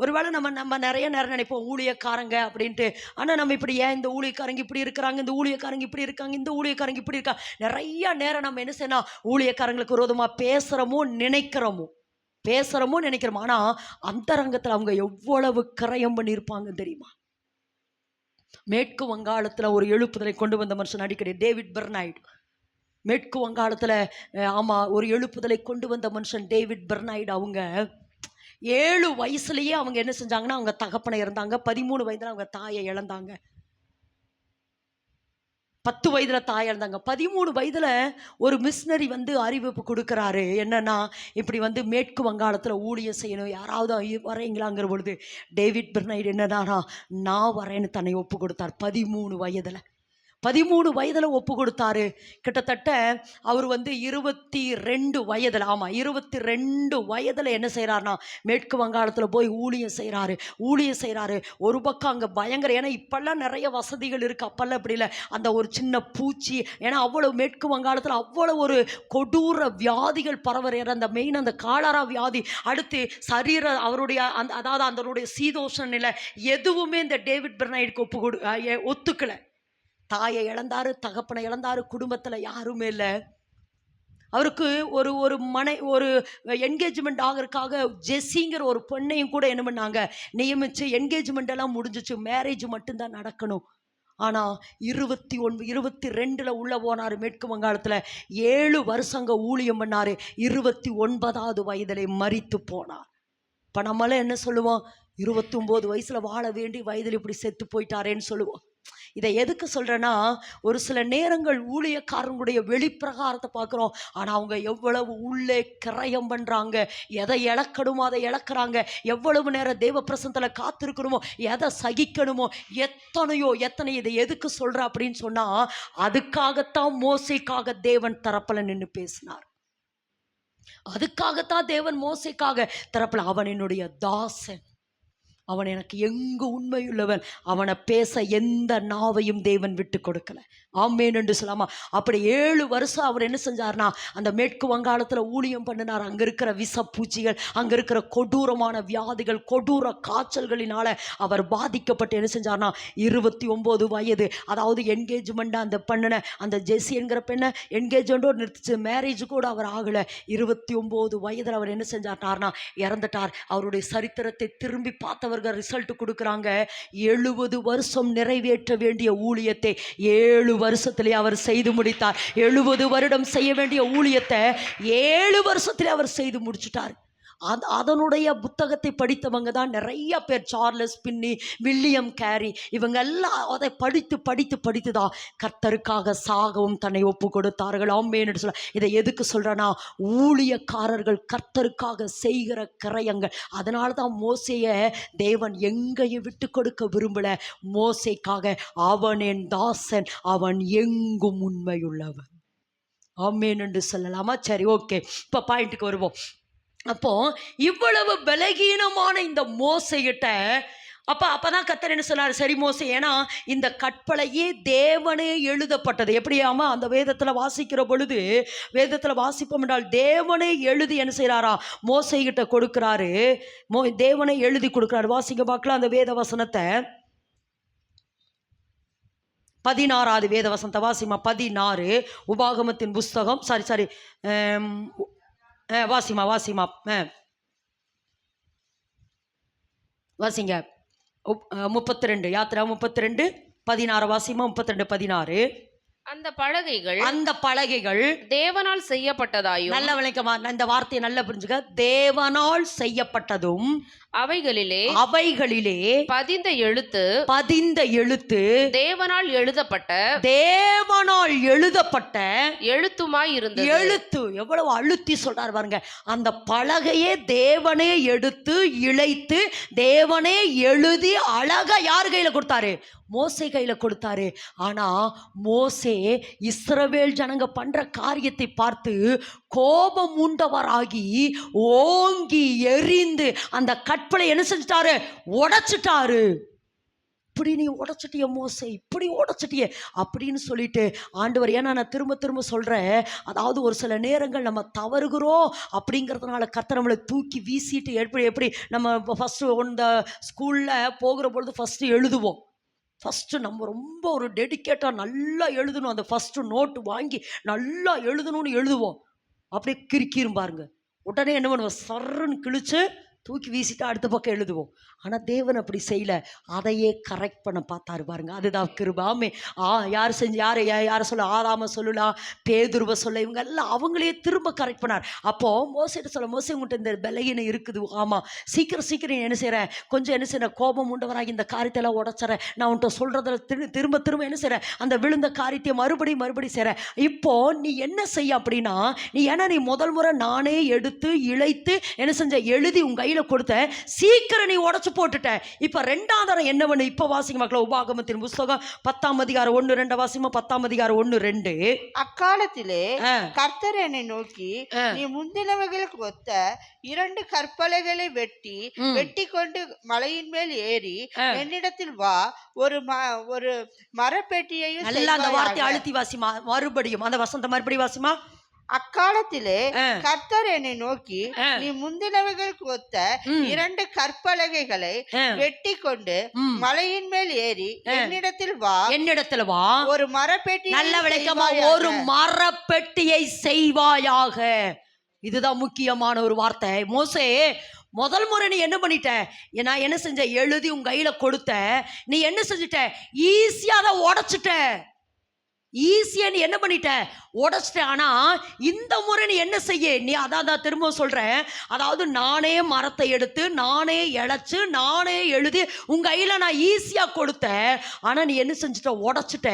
ஒருவேளை நம்ம நிறைய நேரம் நினைப்போம் ஊழியக்காரங்க அப்படின்ட்டு. ஆனால் நம்ம இப்படி, ஏன் இந்த ஊழியக்காரங்க இப்படி இருக்கிறாங்க, இந்த ஊழியக்காரங்க இப்படி இருக்காங்க, இந்த ஊழியக்காரங்க இப்படி இருக்காங்க, நிறைய நேரம் நம்ம என்ன செய்யணும்? ஊழியக்காரங்களுக்கு விரோதமாக பேசுகிறோமோ நினைக்கிறோமோ. ஆனால் அந்தரங்கத்தில் அவங்க எவ்வளவு கிரயம் பண்ணியிருப்பாங்க தெரியுமா? மேற்கு வங்காளத்தில் ஒரு எழுப்புதலை கொண்டு வந்த மனுஷன் அடிக்கடி டேவிட் பெர்னாய்டு. மேற்கு வங்காளத்தில் ஒரு எழுப்புதலை கொண்டு வந்த மனுஷன் டேவிட் பெர்னாய்டு. அவங்க 7 வயசுலயே அவங்க என்ன செஞ்சாங்கன்னா, அவங்க தகப்பனை இறந்தாங்க. 13 வயதுல அவங்க தாயை இழந்தாங்க. 10 வயதுல தாயை இழந்தாங்க. 13 வயதுல ஒரு மிஷினரி அறிவிப்பு கொடுக்குறாரு. என்னன்னா, இப்படி மேற்கு வங்காளத்துல ஊழியம் செய்யணும், யாராவது வரீங்களாங்கிற பொழுது டேவிட் பெர்னாய்டு என்னன்னா, நான் வரேன்னு தன்னை ஒப்பு கொடுத்தார். 13 வயதுல ஒப்பு கொடுத்தாரு. கிட்டத்தட்ட அவர் 22 வயதுல 22 வயதுல என்ன செய்யறாருன்னா, மேற்கு வங்காளத்துல போய் ஊழியம் செய்யறாரு. ஒரு பக்கம் அங்க பயங்கர, ஏன்னா இப்பெல்லாம் நிறைய வசதிகள் இருக்கு, அப்பெல்லாம் அப்படி இல்லை. அந்த ஒரு சின்ன பூச்சி, ஏன்னா அவ்வளவு மேற்கு வங்காளத்துல அவ்வளவு ஒரு கொடூர வியாதிகள் பரவற, அந்த மெயின் அந்த காலரா வியாதி, அடுத்து சரீர அவருடைய அதாவது அதனுடைய சீதோஷ நிலை எதுவுமே இந்த டேவிட் பெர்னாய்டுக்கு ஒத்துக்கல. தாயை இழந்தாரு, தகப்பனை இழந்தாரு, குடும்பத்துல யாருமே இல்லை. அவருக்கு ஒரு என்கேஜ்மெண்ட் ஆகிறதுக்காக ஜெஸ்ஸிங்கிற ஒரு பெண்ணையும் கூட என்ன பண்ணாங்க, நியமிச்சு. என்கேஜ்மெண்ட் எல்லாம் முடிஞ்சிச்சு, மேரேஜ் மட்டும்தான் நடக்கணும். ஆனா 22ல உள்ள போனாரு. மேற்கு வங்காளத்துல 7 வருஷங்க ஊழியம் பண்ணாரு. 29வது வயதிலே மரித்து போனார். இப்ப நம்மளாம் என்ன சொல்லுவோம்? 29 வயசுல வாழ வேண்டி வயதில் இப்படி செத்து போயிட்டாரேன்னு சொல்லுவோம். இதை எதுக்கு சொல்றேன்னா, ஒரு சில நேரங்கள் ஊழியக்காரங்களுடைய வெளிப்பிரகாரத்தை பார்க்குறோம், ஆனால் அவங்க எவ்வளவு உள்ளே கிரயம் பண்றாங்க, எதை இழக்கணுமோ அதை இழக்கிறாங்க, எவ்வளவு நேரம் தேவ பிரசன்னத்தில் காத்திருக்கணுமோ, எதை சகிக்கணுமோ, எத்தனை. இதை எதுக்கு சொல்ற அப்படின்னு சொன்னா, அதுக்காகத்தான் மோசேக்காக தேவன் தரப்புல நின்று பேசினார். அதுக்காகத்தான் தேவன் மோசேக்காக தரப்புல, அவன் என்னுடைய தாசன், அவன் எனக்கு எங்கு உண்மையுள்ளவன், அவனை பேச எந்த நாவையும் தேவன் விட்டு கொடுக்கல. ஆமென் என்று சொல்லாமா? அப்படி 7 வருஷம் அவர் என்ன செஞ்சார்னா, அந்த மேற்கு வங்காளத்தில் ஊழியம் பண்ணினார். அங்கே இருக்கிற விஷப்பூச்சிகள், அங்கே இருக்கிற கொடூரமான வியாதிகள், கொடூர காய்ச்சல்களினால அவர் பாதிக்கப்பட்டு என்ன செஞ்சார்னா, 29 வயது, அதாவது என்கேஜ்மெண்ட் அந்த பண்ணின அந்த ஜெஸ்ஸி என்கிற பெண்ணை என்கேஜ்மெண்ட்டோடு நிறுத்திச்சு, மேரேஜ் கூட அவர் ஆகலை. 29 வயதில் அவர் என்ன செஞ்சார்னா இறந்துட்டார். அவருடைய சரித்திரத்தை திரும்பி பார்த்தவர்கள் அவர்கள் ரிசல்ட் கொடுக்குறாங்க. 70 வருஷம் நிறைவேற்ற வேண்டிய ஊழியத்தை 7 வருஷத்திலே அவர் செய்து முடித்தார். 70 வருடம் செய்ய வேண்டிய ஊழியத்தை 7 வருஷத்திலே அவர் செய்து முடிச்சுட்டார். அதனுடைய புத்தகத்தை படித்தவங்க தான் நிறைய பேர். சார்லஸ் பின்னி, வில்லியம் கேரி, இவங்க எல்லாம் அதை படித்து படித்து படித்து தான் கர்த்தருக்காக சாகவும் தன்னை ஒப்பு கொடுத்தார்கள். ஆமென் சொல்ல. இதை எதுக்கு சொல்றேன்னா, ஊழியக்காரர்கள் கர்த்தருக்காக செய்கிற கிரயங்கள். அதனால தான் மோசேயை தேவன் எங்கேயும் விட்டு கொடுக்க விரும்பல. மோசேக்காக அவன் என் தாசன், அவன் எங்கும் உண்மையுள்ளவன். ஆமென் என்று சொல்லலாமா? சரி, ஓகே, இப்போ பாயிண்ட்டுக்கு வருவோம். அப்போ இவ்வளவு பலகீனமான இந்த மோசைகிட்ட அப்பதான் கர்த்தர் என்ன சொன்னார்? சரி மோசே, ஏன்னா இந்த கற்பலையே தேவனே எழுதப்பட்டது. எப்படியாமா அந்த வேதத்துல வாசிக்கிற பொழுது, வேதத்துல வாசிப்போம் என்றால் தேவனே எழுதி என்ன செய்யறாரா? மோசை கிட்ட கொடுக்கிறாரு. தேவனே எழுதி கொடுக்கிறாரு. வாசிக்க பார்க்கலாம் அந்த வேத வசனத்தை. 16வது வேத வசனத்தை வாசிமா. 16 உபாகமத்தின் புஸ்தகம். சாரி வாசிமா வாசிங்க. 32 யாத்திரா 32 16 வாசிமா. 32 16. அந்த பலகைகள் தேவனால் செய்யப்பட்டதாயும். நல்ல விளக்கமா இந்த வார்த்தையை நல்லா புரிஞ்சுக்க. தேவனால் செய்யப்பட்டதும் அவைகளிலே பதிந்த எழுத்து தேவனால் எழுதப்பட்ட எழுத்துமாய் இருந்தது. எழுத்து எவ்வளவு அழுத்தி சொல்றாரு பாருங்க. அந்த பலகையே தேவனே எடுத்து இழைத்து தேவனே எழுதி அழகா யார் கையில கொடுத்தாரு? மோசே கையில கொடுத்தாரு. ஆனா மோசே இஸ்ரவேல் ஜனங்க பண்ற காரியத்தை பார்த்து கோபம் உண்டவராகி ஓங்கி எரிந்து அந்த கற்பலை என்ன செஞ்சிட்டாரு? உடைச்சிட்டாரு. இப்படி நீ உடைச்சிட்டிய மோசே, இப்படி உடைச்சிட்டிய அப்படின்னு சொல்லிட்டு ஆண்டவர், ஏன்னா நான் திரும்ப திரும்ப சொல்றேன், அதாவது ஒரு சில நேரங்கள் நம்ம தவறுகிறோம் அப்படிங்கிறதுனால கர்த்தர் நம்மளை தூக்கி வீசிட்டு எப்படி நம்ம ஃபர்ஸ்ட் இந்த ஸ்கூல்ல போகிற பொழுது ஃபர்ஸ்ட் எழுதுவோம். ஃபஸ்ட்டு நம்ம ரொம்ப ஒரு டெடிக்கேட்டாக நல்லா எழுதணும். அந்த ஃபஸ்ட்டு நோட்டு வாங்கி நல்லா எழுதணும்னு எழுதுவோம். அப்படியே கிறுக்கிரும் பாருங்க. உடனே என்ன பண்ணுவோம்? சர்ன்னு கிழிச்சு தூக்கி வீசிட்டு அடுத்த பக்கம் எழுதுவோம். ஆனால் தேவன் அப்படி செய்யல. அதையே கரெக்ட் பண்ண பார்த்தாரு பாருங்க. அதுதான் கிருபாமே. யாரை சொல்ல? ஆதாம சொல்லலாம், பேதுருவை சொல்ல, இவங்க எல்லாம் அவங்களே திரும்ப கரெக்ட் பண்ணார். அப்போ மோசைட்டு சொல்ல, மோசை உங்கள்கிட்ட இந்த பலகீனம் இருக்குது. ஆமாம், சீக்கிரம் என்ன செய்கிறேன்? கொஞ்சம் என்ன செய்கிறேன்? கோபம் உண்டவராகி இந்த காரியத்தெல்லாம் உடச்சிறேன். நான் உன்ட்ட சொல்கிறதில் திரும்ப என்ன செய்கிறேன்? அந்த விழுந்த காரியத்தை மறுபடியும் செய்கிறேன். இப்போ நீ என்ன செய்ய அப்படின்னா, நீ முதல் முறை நானே எடுத்து இழைத்து என்ன செஞ்ச? எழுதி உங்க கொடுத்த, சீக்கிரம் நீ உடைச்சு போட்டுட்ட. இப்ப 2வது தரம் என்ன பண்ணு? இப்ப வாசிங்க மக்களே. உபாகமத்தின் புஸ்தகம் 10ஆம் அதிகாரம் 1-2 வாசிமா. 10ஆம் அதிகாரம் 1-2. அக்காலத்திலே கர்த்தர் என்னை நோக்கி, நீ முந்தினவைகளுக்கு ஒத்த 2 கற்பலைகளை வெட்டி கொண்டு மலையின் மேல் ஏறி என்னிடத்தில் வா, ஒரு மரப்பெட்டியையும். நல்லா அந்த வார்த்தை அழுத்தி வாசிமா. மறுபடியும் அந்த வசந்த மறுபடியும் வாசிமா. அக்காலத்திலே கர்த்தர் என்னை நோக்கி, நீ முந்தினவைகளுக்கு ஒத்த 2 கற்பலகைகளை வெட்டி கொண்டு மலையின் மேல் ஏறி என்னிடத்தில் வா, ஒரு மரப்பெட்டி. நல்ல விளக்கமா, ஒரு மரப்பெட்டியை செய்வாயாக. இதுதான் முக்கியமான ஒரு வார்த்தை. மோசே, முதல் முறை நீ என்ன பண்ணிட்ட? நான் என்ன செஞ்ச? எழுதி உன் கையில கொடுத்த. நீ என்ன செஞ்சிட்ட? ஈஸியா அதை உடைச்சிட்ட. ஈஸியா நீ என்ன பண்ணிட்ட? உடைச்சிட்ட. ஆனா இந்த முறை நீ என்ன செய்ய? நீ அதான் திரும்ப சொல்றேன், அதாவது நானே மரத்தை எடுத்து நானே இழைச்சு நானே எழுதி உங்க கையில நான் ஈஸியா கொடுத்தேன். ஆனா நீ என்ன செஞ்சுட்ட? உடைச்சிட்ட.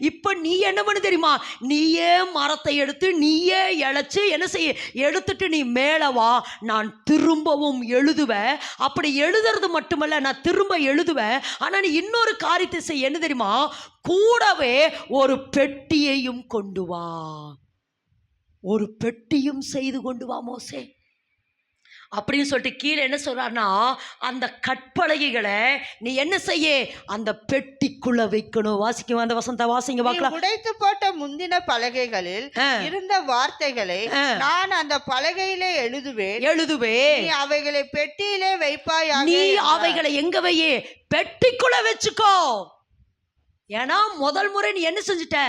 இப்ப நீ என்ன பண்ணு தெரியுமா? நீயே மரத்தை எடுத்து நீயே இழைச்சு என்ன செய்ய? எடுத்துட்டு நீ மேல வா, நான் திரும்பவும் எழுதுவேன். அப்படி எழுதுறது மட்டுமல்ல, நான் திரும்ப எழுதுவேன். ஆனா நீ இன்னொரு காரியத்தை செய்ய. என்ன தெரியுமா? கூடவே ஒரு பெட்டியையும் கொண்டு வா. ஒரு பெட்டியும் செய்து கொண்டு வா மோசே அப்படின்னு சொல்லிட்டு கீழே என்ன சொல்றாருன்னா, அந்த கற்பலகைகளை நீ என்ன செய்ய? அந்த பெட்டிக்குள்ள வைக்கணும். வாசிக்க அந்த வசந்த வாசிங்க பார்க்கலாம். உடைத்து போட்ட முந்தின பலகைகளில் இருந்த வார்த்தைகளை நான் அந்த பலகையிலே எழுதுவேன். நீ அவைகளை பெட்டியிலே வைப்பாயாக. நீ அவைகளை எங்க வையே? பெட்டிக்குள்ள வச்சுக்கோ. ஏன்னா முதல் முறை நீ என்ன செஞ்சுட்ட?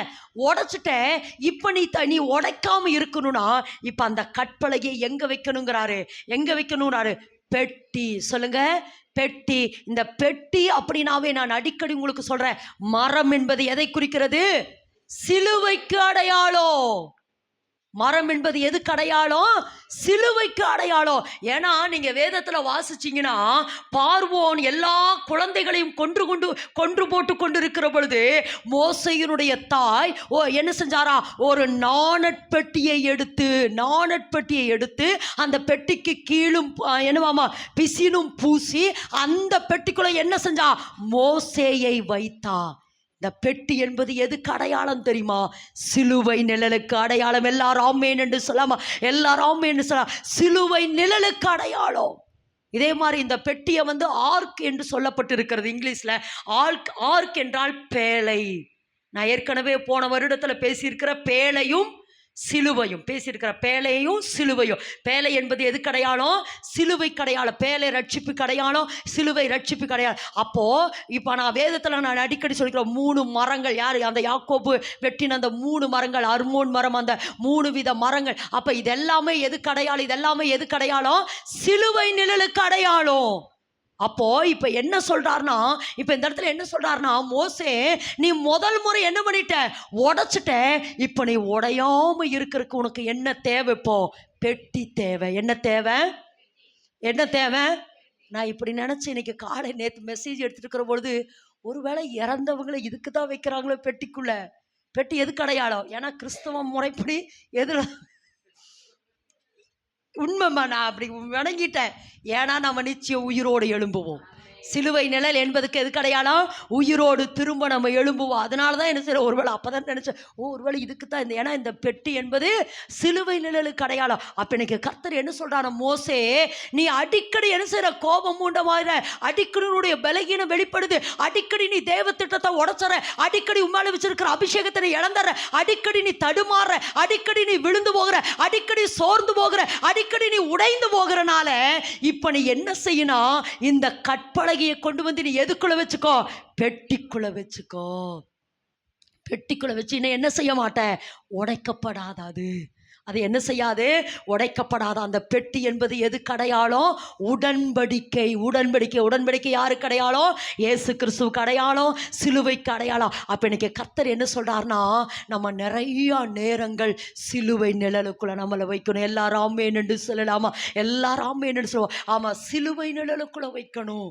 உடைச்சிட்ட. இப்ப நீ உடைக்காம இருக்கணும்னா இப்ப அந்த கற்பலகையை எங்க வைக்கணுங்கிறாரு? எங்க வைக்கணும்னாரு? பெட்டி. சொல்லுங்க, பெட்டி. இந்த பெட்டி அப்படின்னாவே நான் அடிக்கடி உங்களுக்கு சொல்றேன், மரம் என்பது எதை குறிக்கிறது? சிலுவைக்கு அடையாளம். மரம் என்பது எதுக்கு அடையாளம்? சிலுவைக்கு அடையாளம். ஏன்னா நீங்க வேதத்துல வாசிச்சீங்கன்னா, பார்வோன் எல்லா குழந்தைகளையும் கொன்று போட்டு கொண்டிருக்கிற பொழுது மோசேயினுடைய தாய் என்ன செஞ்சாரா? ஒரு நாணற்பெட்டியை எடுத்து அந்த பெட்டிக்கு கீழும் என்னவாமா பிசினும் பூசி அந்த பெட்டிக்குள்ள என்ன செஞ்சா? மோசேயை வைத்தா. இந்த பெட்டி என்பது எதுக்கு அடையாளம் தெரியுமா? சிலுவை நிழலுக்கு அடையாளம். எல்லாரும் ஆமென் என்று சொல்லாமா? எல்லாரும் ஆமென் என்று சொல்லலாம். சிலுவை நிழலுக்கு அடையாளம். இதே மாதிரி இந்த பெட்டியை ஆர்க் என்று சொல்லப்பட்டிருக்கிறது இங்கிலீஷ்ல. ஆர்க் என்றால் பேழை. நான் ஏற்கனவே போன வருடத்துல பேசியிருக்கிற பேழையும் சிலுவையும் பேசியிருக்கிற பேழையும் சிலுவையும். பேழை என்பது எது அடையாளம்? சிலுவை அடையாளம். பேழை ரட்சிப்பு அடையாளம், சிலுவை ரட்சிப்பு அடையாளம். அப்போ இப்போ நான் வேதத்தில் நான் அடிக்கடி சொல்லிக்கிறேன், 3 மரங்கள். யார்? அந்த யாக்கோபு வெட்டின அந்த 3 மரங்கள், அர்மோன் மரம், அந்த 3 வித மரங்கள். அப்போ இதெல்லாமே எதுக்கு அடையாளம்? இதெல்லாமே எதுக்கு அடையாளம்? சிலுவை நிழலுக்கு அடையாளம். அப்போ இப்ப என்ன சொல்றாருன்னா, இப்ப இந்த இடத்துல என்ன சொல்றாருன்னா, மோசே நீ முதல் முறை என்ன பண்ணிட்ட? உடைச்சிட்ட. இப்ப நீ உடையாம இருக்கிறதுக்கு உனக்கு என்ன தேவை? இப்போ பெட்டி தேவை. என்ன தேவை? என்ன தேவை? நான் இப்படி நினைச்சு இன்னைக்கு காலை நேற்று மெசேஜ் எடுத்துட்டு இருக்கிற பொழுது, ஒருவேளை இறந்தவங்களை இதுக்கு தான் வைக்கிறாங்களோ பெட்டிக்குள்ள. பெட்டி எதுக்கு அடையாளம்? ஏன்னா கிறிஸ்தவ முறைப்படி எதிர உண்மைமா, நான் அப்படி வணங்கிட்டேன். ஏன்னா நம்ம நிச்சயம் உயிரோடு எழும்புவோம். சிலுவை நிழல் என்பதுக்கு எதுக்கு அடையாளம்? உயிரோடு திரும்ப நம்ம எழும்புவோம். அதனால தான் என்ன செய்யற, ஒருவேளை அப்பதான் நினைச்சேன், ஒருவேளை இதுக்கு தான் இந்த, ஏன்னா இந்த பெட்டி என்பது சிலுவை நிழலுக்கு அடையாளம். அப்ப இன்னைக்கு கர்த்தர் என்ன சொல்றாரு? மோசே நீ அடிக்கடி என்ன செய்யற? கோபம் மூண்டமாயிர, அடிக்கடி உன்னுடைய பலகீனம் வெளிப்படுது, அடிக்கடி நீ தேவ திட்டத்தை உடைச்சற, அடிக்கடி உண்மையில வச்சிருக்கிற அபிஷேகத்தை நீ இழந்தற, அடிக்கடி நீ தடுமாற, அடிக்கடி நீ விழுந்து போகிற, அடிக்கடி சோர்ந்து போகிற, அடிக்கடி நீ உடைந்து போகிறனால இப்ப நீ என்ன செய்யணும்? இந்த கற்பனை கொண்டு நீ எதுக்குள்ள வச்சுக்கோ? பெட்டிக்குள்ள வச்சுக்கோ. பெட்டிக்குள்ள வச்சு என்ன செய்ய மாட்டேன்? உடைக்கப்படாது. அது என்ன செய்யாது? உடைக்கப்படாத. அந்த பெட்டி என்பது எதுக்கு அடையாளம்? உடன்படிக்கை. உடன்படிக்கை யாருக்கு அடையாளம்? இயேசு கிறிஸ்துவுக்கு அடையாளம், சிலுவைக்கு அடையாளம். அப்ப இன்னைக்கு கர்த்தர் என்ன சொல்றாருன்னா, நம்ம நிறைய நேரங்கள் சிலுவை நிழலுக்குள்ள நம்மளை வைக்கணும். எல்லாரும் ஆமென் என்று சொல்லலாமா? எல்லாரும் ஆமென் என்று சொல்லுவோம். ஆமா, சிலுவை நிழலுக்குள்ள வைக்கணும்.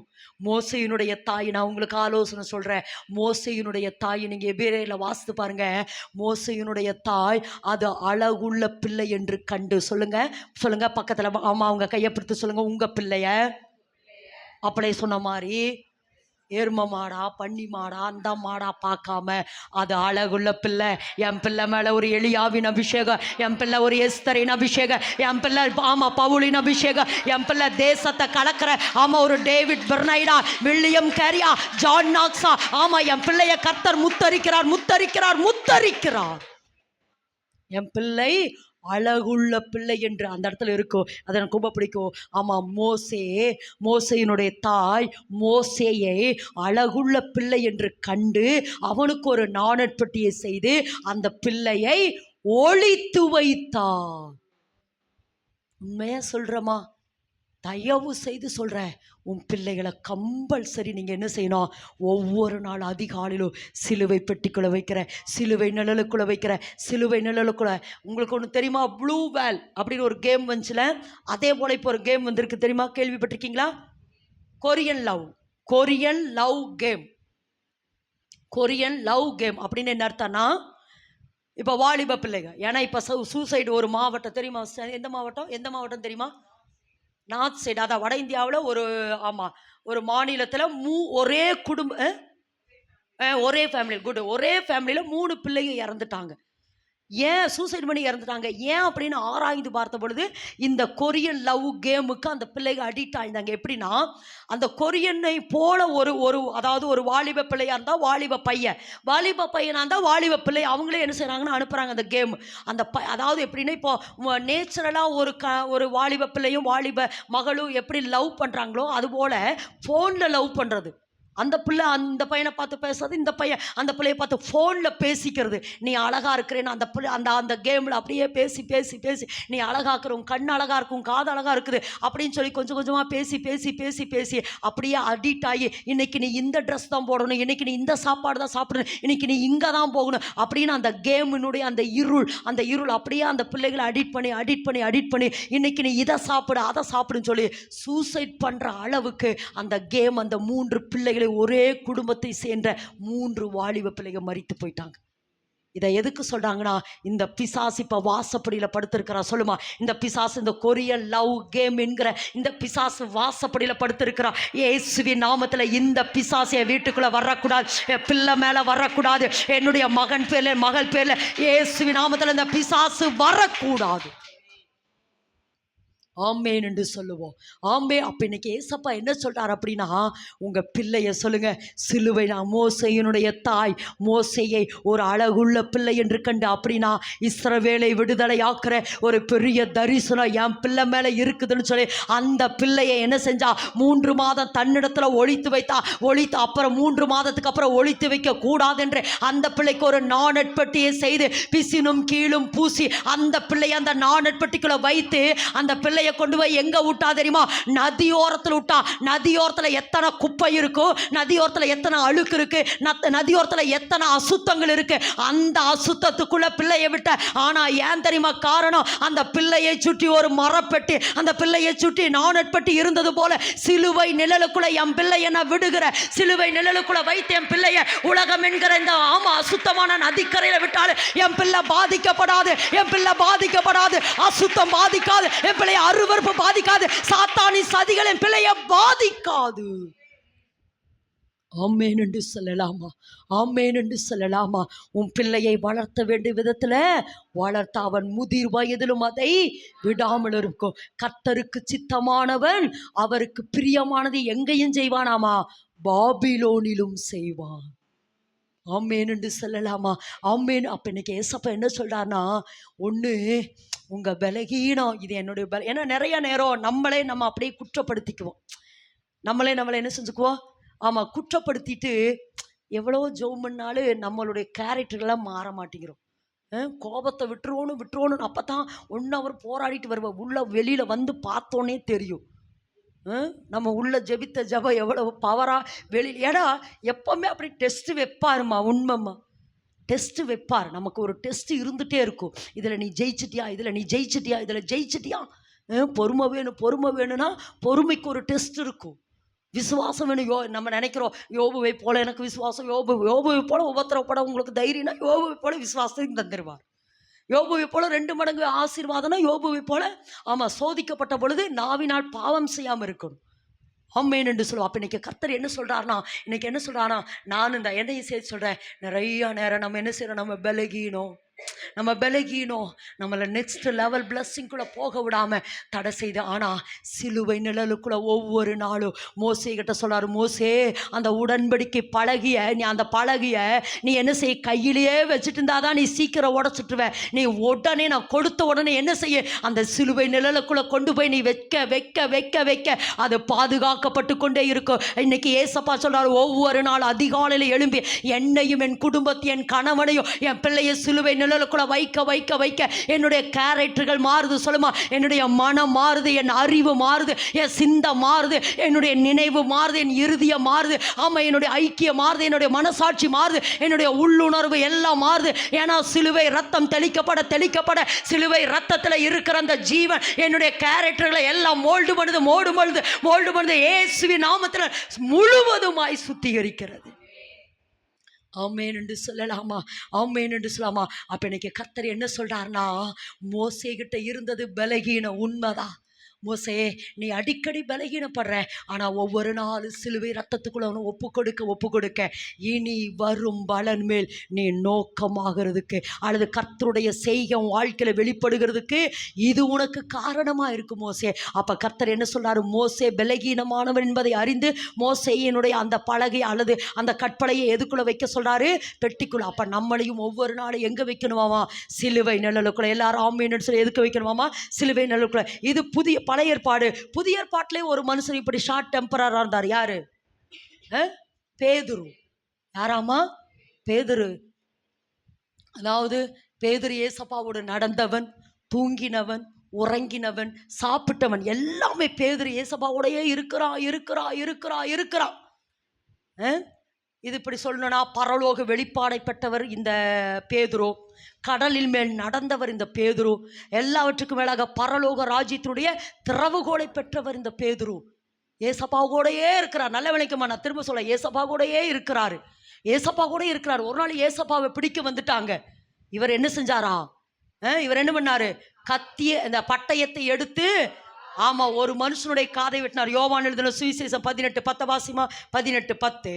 மோசேயினுடைய தாய், நான் உங்களுக்கு ஆலோசனை சொல்றேன். மோசேயினுடைய தாய் நீங்க எபிரேயர்ல வாசித்து பாருங்க. மோசேயினுடைய தாய் அது அழகுள்ள பிள்ளை என்று கண்டு. சொல்லுங்க பக்கத்துல. ஆமா, அவங்க கையை பிடித்து சொல்லுங்க, உங்க பிள்ளைய அப்படியே சொன்ன மாதிரி எரும மாடா பன்னி மாடா அந்த மாடா பார்க்காம அது அழகுள்ள பிள்ளை. என் பிள்ளை மேல ஒரு எலியாவின் அபிஷேகம், என் பிள்ளை ஒரு எஸ்தரின் அபிஷேகம், என் பிள்ளை ஆமா பவுலின் அபிஷேகம், என் பிள்ளை தேசத்தை கலக்கிற ஆமா ஒரு டேவிட் பெர்னைடா, வில்லியம் கேரியா, ஜான் நாக்ஸா. ஆமா, என் பிள்ளைய கர்த்தர் முத்தரிக்கிறார். என் பிள்ளை அழகுள்ள பிள்ளை என்று அந்த இடத்துல இருக்கும். அது எனக்கு ரொம்ப பிடிக்கும். ஆமா, மோசேயினுடைய தாய் மோசேயை அழகுள்ள பிள்ளை என்று கண்டு அவனுக்கு ஒரு நாணற்பட்டியை செய்து அந்த பிள்ளையை ஒளித்து வைத்தார். உண்மையா சொல்றமா? தயவு செய்து சொல்கிறேன், உன் பிள்ளைகளை கம்பல்சரி நீங்கள் என்ன செய்யணும்? ஒவ்வொரு நாள் அதிகாலையிலும் சிலுவை பெட்டிக்குள்ளே வைக்கிற, சிலுவை நிழலுக்குள்ளே வைக்கிற, சிலுவை நிழலுக்குள்ளே. உங்களுக்கு ஒன்று தெரியுமா? ப்ளூ வேல் அப்படின்னு ஒரு கேம் வந்துச்சுல, அதே போல் இப்போ ஒரு கேம் வந்திருக்கு தெரியுமா? கேள்விப்பட்டிருக்கீங்களா? கொரியன் லவ் கேம் அப்படின்னு என்ன அர்த்தம்னா, இப்போ வாலிப பிள்ளைங்க, ஏன்னா இப்போ சூசைடு ஒரு மாவட்டம் தெரியுமா? எந்த மாவட்டம் தெரியுமா? நார்த் சைடு, அதான் வட இந்தியாவில் ஒரு மாநிலத்தில் ஒரே ஃபேமிலியில் 3 பிள்ளைங்க இறந்துட்டாங்க. ஏன் சூசைட் பண்ணி இறந்துட்டாங்க? ஏன் அப்படின்னு ஆராய்ந்து பார்த்த பொழுது இந்த கொரியன் லவ் கேமுக்கு அந்த பிள்ளைங்க அடிக்ட் ஆயிருந்தாங்க. எப்படின்னா, அந்த கொரியனை போல அதாவது ஒரு வாலிப பிள்ளையா இருந்தால் வாலிப பையனா இருந்தால் வாலிப பிள்ளை, அவங்களே என்ன செய்கிறாங்கன்னு அனுப்புகிறாங்க அந்த கேம். அதாவது எப்படின்னா, இப்போ நேச்சுரலாக ஒரு வாலிப பிள்ளையும் வாலிப மகளும் எப்படி லவ் பண்ணுறாங்களோ அதுபோல் ஃபோனில் லவ் பண்ணுறது. அந்த பிள்ளை அந்த பையனை பார்த்து பேசாது, இந்த பையன் அந்த பிள்ளையை பார்த்து ஃபோனில் பேசிக்கிறது. நீ அழகா இருக்கிறேன்னு அந்த பிள்ளை அந்த கேமில் அப்படியே பேசி பேசி பேசி நீ அழகா இருக்கிற, உன் கண் அழகா இருக்கும், காது அழகா இருக்குது அப்படின்னு சொல்லி கொஞ்சம் கொஞ்சமாக பேசி பேசி பேசி பேசி அப்படியே அடிக்ட் ஆகி இன்னைக்கு நீ இந்த ட்ரெஸ் தான் போடணும், இன்னைக்கு நீ இந்த சாப்பாடு தான் சாப்பிடணும், இன்னைக்கு நீ இங்கே தான் போகணும் அப்படின்னு அந்த கேமினுடைய அந்த இருள் அப்படியே அந்த பிள்ளைகளை அடிக்ட் பண்ணி இன்னைக்கு நீ இதை சாப்பிடு அதை சாப்பிடுன்னு சொல்லி சூசைட் பண்ணுற அளவுக்கு அந்த கேம் அந்த 3 பிள்ளைகளை, ஒரே குடும்பத்தை சேர்ந்த 3 வாலிப பிள்ளைகள் மரித்து போயிட்டாங்க. இதை எதுக்கு சொல்றாங்கன்னா, இந்த பிசாசு இப்ப வாசப்படியில படுத்திருக்கிறா. சொல்லுமா, இந்த பிசாசு, இந்த கொரியன் லவ் கேம் என்கிற இந்த பிசாசு வாசப்படியில படுத்திருக்கிறா. இயேசுவின் நாமத்துல இந்த பிசாசு என் வீட்டுக்குள்ள வரக்கூடாது, என் பிள்ளை மேல வரக்கூடாது, என்னுடைய மகன் பேர்ல மகள் பேர்ல இயேசுவின் நாமத்துல இந்த பிசாசு வரக்கூடாது. ஆமேன் என்று சொல்லுவோம். ஆமே. அப்போ இன்னைக்கு ஏசப்பா என்ன சொல்றார் அப்படின்னா, உங்கள் பிள்ளைய சொல்லுங்க, சிலுவை நான் மோசையினுடைய தாய் மோசையை ஒரு அழகுள்ள பிள்ளை என்று கண்டு அப்படின்னா இஸ்ரவேலை விடுதலையாக்குற ஒரு பெரிய தரிசனம் என் பிள்ளை மேலே இருக்குதுன்னு சொல்லி அந்த பிள்ளையை என்ன செஞ்சா, 3 மாதம் தன்னிடத்தில் ஒழித்து அப்புறம் 3 மாதத்துக்கு அப்புறம் ஒழித்து வைக்க கூடாது என்று அந்த பிள்ளைக்கு ஒரு நாணற்பட்டியை செய்து பிசினும் கீழும் பூசி அந்த பிள்ளையை அந்த நாணற்பட்டிக்குள்ள வைத்து அந்த பிள்ளைய கொண்டு போய் எங்க விட்டா தெரியுமா? நதியோரத்தில் விட்டா. நதியோரத்தில் எத்தனை குப்பை இருக்கு, நதியோரத்தில் எத்தனை அழுக்கு இருக்கு, நதியோரத்தில் எத்தனை அசுத்தங்கள் இருக்கு, அந்த அசுத்தத்துக்குள்ள பிள்ளையை விட்ட. ஆனா ஏன் தெரியுமா காரணம்? அந்த பிள்ளையை சுற்றி ஒரு மரப்பெட்டி, அந்த பிள்ளையை சுற்றி நாணற்பட்டி இருந்தது போல சிலுவை நிழலுக்குள்ள என் பிள்ளை என்ன விடுகிற, சிலுவை நிழலுக்குள்ள வைத்து என் பிள்ளைய உலகம் என்கிற இந்த அசுத்தமான நதிக்கரையில விட்டாலும் என் பிள்ளை பாதிக்கப்படாது, என் பிள்ளை பாதிக்கப்படாது, அசுத்தம் பாதிக்காது, என் பிள்ளைய அருவருப்பு பாதிக்காது, சாத்தானின் சதிகள் என் பிள்ளைய பாதிக்காது. ஆமேன் என்று சொல்லலாமா? ஆமேன் என்று சொல்லலாமா? உன் பிள்ளையை வளர்த்த வேண்டிய விதத்துல வளர்த்த அவன் முதிர் வயதிலும் அதை விடாமல் இருக்கும். கர்த்தருக்கு சித்தமானவன் அவருக்கு பிரியமானது எங்கேயும் செய்வானாமா? பாபிலோனிலும் செய்வான். ஆமேன் என்று சொல்லலாமா? ஆமேன். அப்போ இன்னைக்கு ஏசப்பா என்ன சொல்றாருன்னா, ஒன்று உங்கள் பலகீனம், இது என்னுடைய ஏன்னா நிறைய நேரம் நம்ம அப்படியே குற்றப்படுத்திக்குவோம், நம்மளே என்ன செஞ்சுக்குவோம்? ஆமாம், குற்றப்படுத்திட்டு எவ்வளோ ஜெபம் பண்ணாலும் நம்மளுடைய கேரக்டர்லாம் மாற மாட்டேங்கிறோம். கோபத்தை விட்டுருவோன்னு அப்போ தான் 1 hour போராடிட்டு வருவோம். உள்ள வெளியில் வந்து பார்த்தோன்னே தெரியும் நம்ம உள்ள ஜெபித்த ஜெபம் எவ்வளவு பவராக வெளியில். ஏன்னா எப்போவுமே அப்படி டெஸ்ட்டு வைப்பாருமா, உண்மைம்மா, டெஸ்ட்டு வைப்பார். நமக்கு ஒரு டெஸ்ட்டு இருந்துகிட்டே இருக்கும். இதில் நீ ஜெயிச்சிட்டியா, இதில் நீ ஜெயிச்சிட்டியா, இதில் ஜெயிச்சிட்டியா. பொறுமை வேணும்னா பொறுமைக்கு ஒரு டெஸ்ட் இருக்கும். விசுவாசம் வேணும். நம்ம நினைக்கிறோம் யோபுவை போல எனக்கு விசுவாசம், யோபுவை போல உபத்திரப்பட உங்களுக்கு தைரியம்னா யோபுவை போல விசுவாசத்தையும் தந்துடுவார். யோபுவை போல 2 மடங்கு ஆசீர்வாதம்னா யோபுவை போல ஆமாம் சோதிக்கப்பட்ட பொழுது நாவினால் பாவம் செய்யாமல் இருக்கணும். ஆமேன் என்று சொல்லுவோம். அப்போ இன்னைக்கு கர்த்தர் என்ன சொல்கிறாருன்னா, இன்னைக்கு என்ன சொல்கிறாருன்னா, நான் இந்த என்னையும் சேர்த்து சொல்கிறேன், நிறையா நேரம் நம்ம என்ன செய்கிறோம், நம்ம பலகீனம் நம்மளை நெக்ஸ்ட் லெவல் பிளஸ்ஸிங்குள்ளே போக விடாமல் தடை செய்து. ஆனால் சிலுவை நிழலுக்குள்ளே ஒவ்வொரு நாளும் மோசே கிட்ட சொல்கிறார், மோசே அந்த உடன்படிக்கை பழகிய நீ என்ன செய்ய, கையிலேயே வச்சுட்டு இருந்தாதான் நீ சீக்கிரம் உடச்சிட்டுருவேன். நீ உடனே நான் கொடுத்த உடனே என்ன செய்ய, அந்த சிலுவை நிழலுக்குள்ளே கொண்டு போய் நீ வைக்க அது பாதுகாக்கப்பட்டு கொண்டே இருக்கும். இன்னைக்கு ஏசப்பா சொல்கிறார், ஒவ்வொரு நாள் அதிகாலையில் எழும்பி என்னையும் என் குடும்பத்தையும் என் கணவனையும் என் பிள்ளைய சிலுவை நிழலுக்குள்ள வைக்க என்னுடைய கேரக்டர்கள் மாறுது. சொல்லுமா, என்னுடைய மனம் மாறுது, என் அறிவு மாறுது, என் சிந்தை மாறுது, என்னுடைய நினைவு மாறுது, என் இருதயம் மாறுது, ஆமாம் என்னுடைய ஐக்கியம் மாறுது, என்னுடைய மனசாட்சி மாறுது, என்னுடைய உள்ளுணர்வு எல்லாம் மாறுது. ஏன்னா சிலுவை ரத்தம் தெளிக்கப்பட சிலுவை ரத்தத்தில் இருக்கிற அந்த ஜீவன் என்னுடைய கேரக்டர்களை எல்லாம் மோல்டு பண்ணுது இயேசுவின் நாமத்தில் முழுவதுமாய் சுத்திகரிக்கிறது. ஆமேன் என்று சொல்லலாமா? ஆமேன் என்று சொல்லலாமா? அப்போ இன்னைக்கு கர்த்தர் என்ன சொல்றாருன்னா, மோசே கிட்ட இருந்தது பலகீனம், உண்மைதான். மோசே, நீ அடிக்கடி பலகீனப்படுற, ஆனால் ஒவ்வொரு நாளும் சிலுவை ரத்தத்துக்குள்ள அவனை ஒப்பு கொடுக்க இனி வரும் பலன் மேல் நீ நோக்கமாகிறதுக்கு அல்லது கர்த்தருடைய செய்கை வாழ்க்கையில் வெளிப்படுகிறதுக்கு இது உனக்கு காரணமாக இருக்கும் மோசே. அப்போ கர்த்தர் என்ன சொல்றாரு, மோசே பலகீனமானவன் என்பதை அறிந்து மோசேயினுடைய அந்த பலகை அல்லது அந்த கற்பலையை எதுக்குள்ள வைக்க சொல்றாரு, பெட்டிக்குள்ள. அப்போ நம்மளையும் ஒவ்வொரு நாளும் எங்கே வைக்கணுமாமா, சிலுவை நிழலுக்குள்ள. எல்லாரும் ஆமேன்னு சொல்லி எதுக்கு வைக்கணுமாமா, சிலுவை நிழலுக்குள்ள. இது பழைய ஏற்பாடு. புதிய ஏற்பாட்டிலே ஒரு மனுஷன் இப்படி ஷார்ட் டெம்பரரா இருந்தார். யாரு? பேதுரு. யாராமா? பேதுரு. அதாவது பேதுரு ஏசப்பாவோடு நடந்தவன், தூங்கினவன், உறங்கினவன், சாப்பிட்டவன், எல்லாமே பேதுரு ஏசப்பாவோடையே இருக்கிறான். இது இப்படி சொல்லணும்னா, பரலோக வெளிப்பாடை பெற்றவர் இந்த பேதுரு, கடலில் மேல் நடந்தவர் இந்த பேதுரு, எல்லாவற்றுக்கும் மேலாக பரலோக ராஜ்யத்தினுடைய திறவுகோலை பெற்றவர் இந்த பேதுரு. ஏசப்பாவோடையே இருக்கிறார். நல்ல விளைக்குமா, நான் திரும்ப சொல்ல, ஏசப்பாவோடையே இருக்கிறாரு. ஏசப்பா கூட இருக்கிறார். ஒரு நாள் ஏசப்பாவை பிடிக்க வந்துட்டாங்க. இவர் என்ன செஞ்சாரா? இவர் என்ன பண்ணாரு? கத்திய இந்த பட்டயத்தை எடுத்து, ஆமா, ஒரு மனுஷனுடைய காதை வெட்டினார். யோவான் எழுதின சுவிசேஷம் 18:10 வாசிமா. 18:10.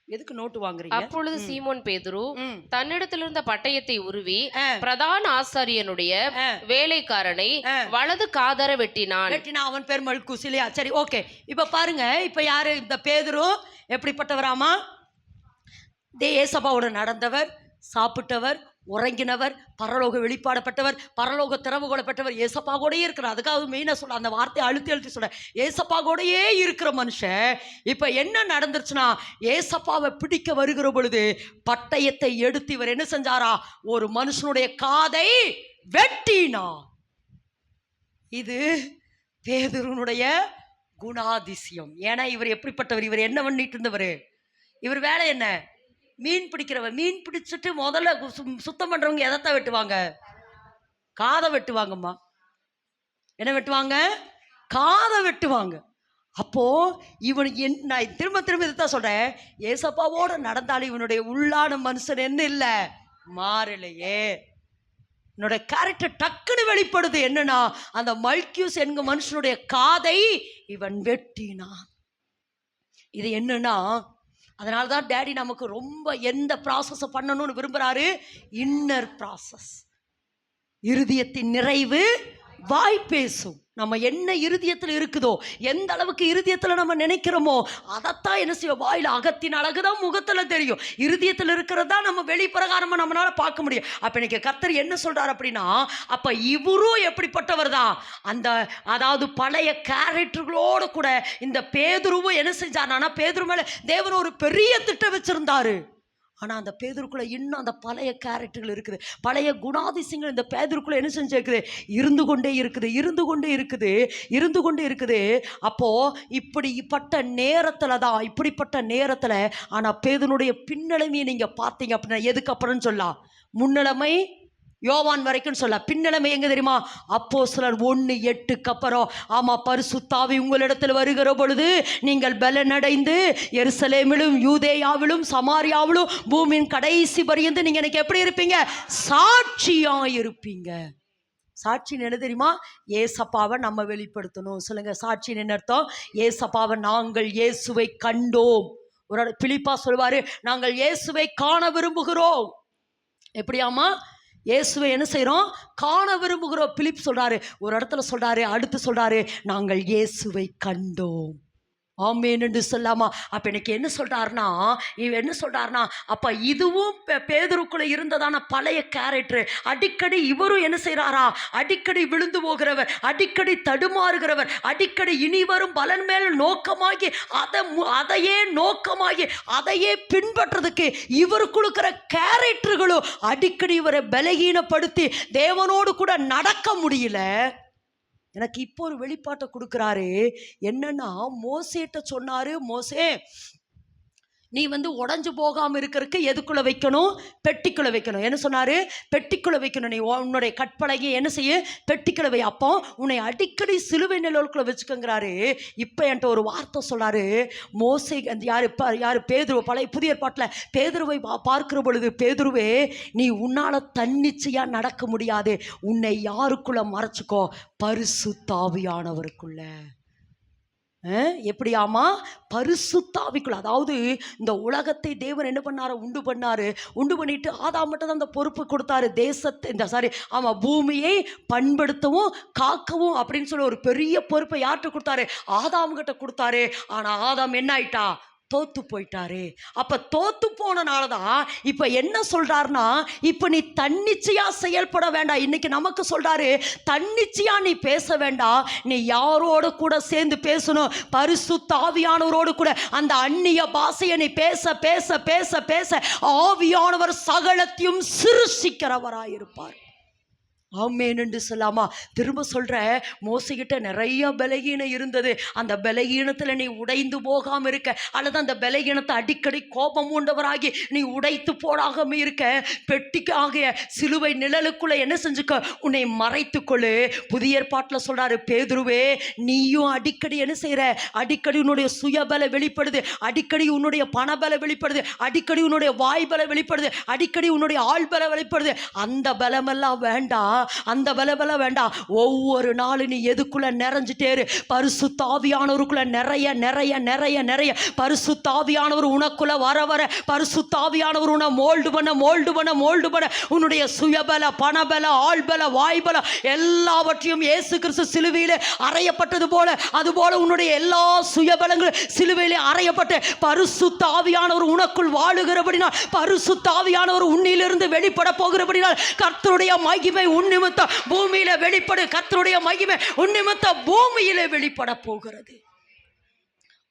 எதுக்கு நோட்டு வாங்குறீங்க? அப்பொழுது சீமோன் பேதுரு தன்னிடத்தில் இருந்த பட்டயத்தை உருவி பிரதான ஆசாரியனுடைய வேலைக்காரனை வலது காதர வெட்டினான். அவன் பேர் மல்குஸ் இல்லையா? சரி, ஓகே. இப்ப பாருங்க, இப்ப யாரு இந்த பேதுரு? எப்படிப்பட்டவராமா? ஏசப்பாவோட நடந்தவர், சாப்பிட்டவர், உறங்கினவர், பரலோக வெளிப்பாடப்பட்டவர், பரலோக திறவுகோலை பெற்றவர், ஏசப்பா கூடயே இருக்கிறார். அதுக்காக மெயினாக சொல்ல, அந்த வார்த்தையை அழுத்தி சொல்ல, ஏசப்பா கூடயே இருக்கிற மனுஷன் இப்போ என்ன நடந்துருச்சுன்னா, ஏசப்பாவை பிடிக்க வருகிற பொழுது பட்டயத்தை எடுத்து இவர் என்ன செஞ்சாரா? ஒரு மனுஷனுடைய காதை வெட்டினா. இது பேதுருனுடைய குணாதிசயம். ஏன்னா இவர் எப்படிப்பட்டவர்? இவர் என்ன பண்ணிட்டு இருந்தவர்? இவர் வேலை என்ன? மீன் பிடிக்கிறவர். மீன் பிடிச்சிட்டு முதல்ல சுத்தம் பண்றவங்க எதைத்தான் வெட்டுவாங்க? காதை வெட்டுவாங்கம்மா. என்ன வெட்டுவாங்க? காதை வெட்டுவாங்க. அப்போ இவனுக்கு நான் திரும்ப இதுதான் சொல்றேன், ஏசப்பாவோட நடந்தாலும் இவனுடைய உள்ளான மனுஷன் என்ன இல்லை, மாறலையே. என்னோட கேரக்டர் டக்குன்னு வெளிப்படுது. என்னன்னா, அந்த மல்கியூஸ் என்கிற மனுஷனுடைய காதை இவன் வெட்டினான். இது என்னன்னா, அதனால தான் டேடி நமக்கு ரொம்ப எந்த ப்ராசஸை பண்ணணும்னு விரும்புகிறாரு? Inner process. இருதயத்தின் நிறைவு வாய் பேசும். நம்ம என்ன இருதயத்தில் இருக்குதோ, எந்த அளவுக்கு இருதயத்தில் நம்ம நினைக்கிறோமோ அதைத்தான் என்ன செய்யும்? வாயில். அகத்தின் அழகுதான் முகத்தில் தெரியும். இருதயத்தில் இருக்கிறதா நம்ம வெளிப்பிரகாரமாக நம்மளால பார்க்க முடியும். அப்போ இன்னைக்கு கர்த்தர் என்ன சொல்றாரு அப்படின்னா, அப்போ இவரும் எப்படிப்பட்டவர் தான்? அதாவது பழைய கேரக்டர்களோடு கூட இந்த பேதுருவும் என்ன செஞ்சார்னா, பேதுரு மேலே தேவன் ஒரு பெரிய திட்டம் வச்சிருந்தாரு. ஆனால் அந்த பேதுருக்குள்ளே இன்னும் அந்த பழைய கேரக்டர்கள் இருக்குது, பழைய குணாதிசயங்கள் இந்த பேதுருக்குள்ளே என்ன செஞ்சிருக்குது? இருந்து கொண்டே இருக்குது. அப்போது இப்படிப்பட்ட நேரத்தில் ஆனால் பேதுருடைய பின்னலைமையை நீங்கள் பார்த்தீங்க அப்படின்னா, எதுக்கு அப்புறம் சொல்லலாம்? முன்னிலைமை யோவான் வரைக்கும் சொல்ல, பின்னலைமை எங்க தெரியுமா? அப்போஸ்தலர் 1:8 அப்புறம், ஆமா, பரிசுத்த ஆவி உங்களிடத்தில் வருகிற பொழுது நீங்கள் பலனடைந்து எருசலேமிலும் யூதேயாவிலும் சமாரியாவிலும் பூமியின் கடைசி பரியந்து நீங்க எனக்கு எப்படி இருப்பீங்க? சாட்சியா இருப்பீங்க. சாட்சின்னு என்ன தெரியுமா? ஏசப்பாவை நம்ம வெளிப்படுத்தணும். சொல்லுங்க, சாட்சின்னு என்ன அர்த்தம்? ஏசப்பாவை, நாங்கள் இயேசுவை கண்டோம். ஒரு பிலிப்பா சொல்வாரு, நாங்கள் இயேசுவை காண விரும்புகிறோம். எப்படியாமா? இயேசுவை என்ன செய்கிறோம்? காண விரும்புகிறோம். பிலிப் சொல்றாரு, ஒரு இடத்துல சொல்றாரு, அடுத்து சொல்றாரு, நாங்கள் இயேசுவை கண்டோம். ஆமேன் என்று சொல்லாமா? அப்போ எனக்கு என்ன சொல்றாருன்னா, அப்போ இதுவும் பேதுருக்குள்ள இருந்ததான பழைய கேரக்டர். அடிக்கடி இவரும் என்ன செய்கிறாரா? அடிக்கடி விழுந்து போகிறவர், அடிக்கடி தடுமாறுகிறவர், அடிக்கடி இனி வரும் பலன் மேல் நோக்கமாகி அதையே பின்பற்றதுக்கு இவர் கொடுக்கிற கேரக்டர்களும் அடிக்கடி இவரை பலகீனப்படுத்தி தேவனோடு கூட நடக்க முடியல. எனக்கு இப்போ ஒரு வெளிப்பாட்டை கொடுக்குறாரு. என்னன்னா, மோசேட்ட சொன்னாரு, மோசே நீ உடஞ்சு போகாமல் இருக்கிறதுக்கு எதுக்குள்ளே வைக்கணும்? பெட்டிக்குள்ளே வைக்கணும். என்ன சொன்னார்? பெட்டிக்குள்ளே வைக்கணும். நீ உன்னுடைய கற்பலகையை என்ன செய்ய? பெட்டிக்குள்ளே வை. அப்போ உன்னை அடிக்கடி சிலுவை நிழலுக்குள்ளே வச்சுக்கங்கிறாரு. இப்போ என்கிட்ட ஒரு வார்த்தை சொன்னார். மோசே யார் பேதுருவை, பழைய புதிய ஏற்பாட்டில் பேதுருவை பார்க்கிற பொழுது, பேதுருவே, நீ உன்னால் தன்னிச்சையாக நடக்க முடியாது. உன்னை யாருக்குள்ளே மறைச்சிக்கோ? பரிசுத்த ஆவியானவருக்குள்ள. எப்படியாமா? பரிசுத்த ஆவிக்குள்ள. அதாவது இந்த உலகத்தை தேவன் என்ன பண்ணாரு? உண்டு பண்ணிட்டு ஆதாம் மட்டும் தான் அந்த பொறுப்பு கொடுத்தாரு. பூமியை பண்படுத்தவும் காக்கவும் அப்படின்னு சொல்லி ஒரு பெரிய பொறுப்பை யார்கிட்ட கொடுத்தாரு? ஆதாம் கிட்ட கொடுத்தாரு. ஆனா ஆதாம் என்ன ஆயிட்டா? தோத்து போயிட்டாரு. அப்ப தோத்து போனனாலதான் இப்ப என்ன சொல்றாருன்னா, இப்ப நீ தன்னிச்சையா செயல்பட வேண்டாம். இன்னைக்கு நமக்கு சொல்றாரு, தன்னிச்சையா நீ பேச வேண்டாம், நீ யாரோடு கூட சேர்ந்து பேசணும், பரிசுத்த ஆவியானவரோடு கூட அந்த அந்நிய பாஷையை நீ பேச பேச பேச பேச ஆவியானவர் சகலத்தையும் சிருஷிக்கிறவராயிருப்பார். ஆமென் என்று சொல்லாமா? திரும்ப சொல்ற, மோசைகிட்ட நிறைய பலகீனம் இருந்தது. அந்த பலகீனத்துல நீ உடைந்து போகாம இருக்க, அல்லது அந்த பலகீனத்தை அடிக்கடி கோபம் உண்டவராகி நீ உடைத்து போடாம இருக்க, பெட்டிக்கு ஆகிய சிலுவை நிழலுக்குள்ள என்ன செஞ்சுக்க, உன்னை மறைத்துக்கொள்ளு. புதிய ஏற்பாட்டில் சொல்றாரு, பேதுருவே நீயும் அடிக்கடி என்ன செய்யற, அடிக்கடி உன்னுடைய சுயபல வெளிப்படுது, அடிக்கடி உன்னுடைய பணபல வெளிப்படுது, அடிக்கடி உன்னுடைய வாய்பல வெளிப்படுது, அடிக்கடி உன்னுடைய ஆள்பல வெளிப்படுது. அந்த பலமெல்லாம் வேண்டாம், அந்த பல வேண்டாம். ஒவ்வொரு நாளும் நீ எதுக்குள்ள நிறைஞ்சிட்டேரு, பரிசுத்த ஆவியானவருக்குள்ள நிறைய நிறைய நிறைய நிறைய பரிசுத்த ஆவியானவர் உனக்குள்ள வர வர பரிசுத்த ஆவியானவர் உன்னை மோல்டு பண்ண மோல்டு பண்ண மோல்டு பண்ண உன்னுடைய சுயபல பணபல ஆள்பல வாய்பல எல்லாவற்றையும் இயேசு கிறிஸ்து சிலுவையிலே அறையப்பட்டது போல, அதுபோல உன்னுடைய எல்லா சுயபலங்களும் சிலுவையிலே அறையப்பட்டு பரிசுத்த ஆவியானவர் உனக்குள் வாழுகிறபடினால், பரிசுத்த ஆவியானவர் உன்னிலிருந்து வெளிப்பட போகிறபடினால் கர்த்தருடைய மகிமை உன் நிமித்தம் பூமியில வெளிப்படு, கர்த்தருடைய மகிமை உன் நிமித்தம் பூமியிலே வெளிப்பட போகிறது.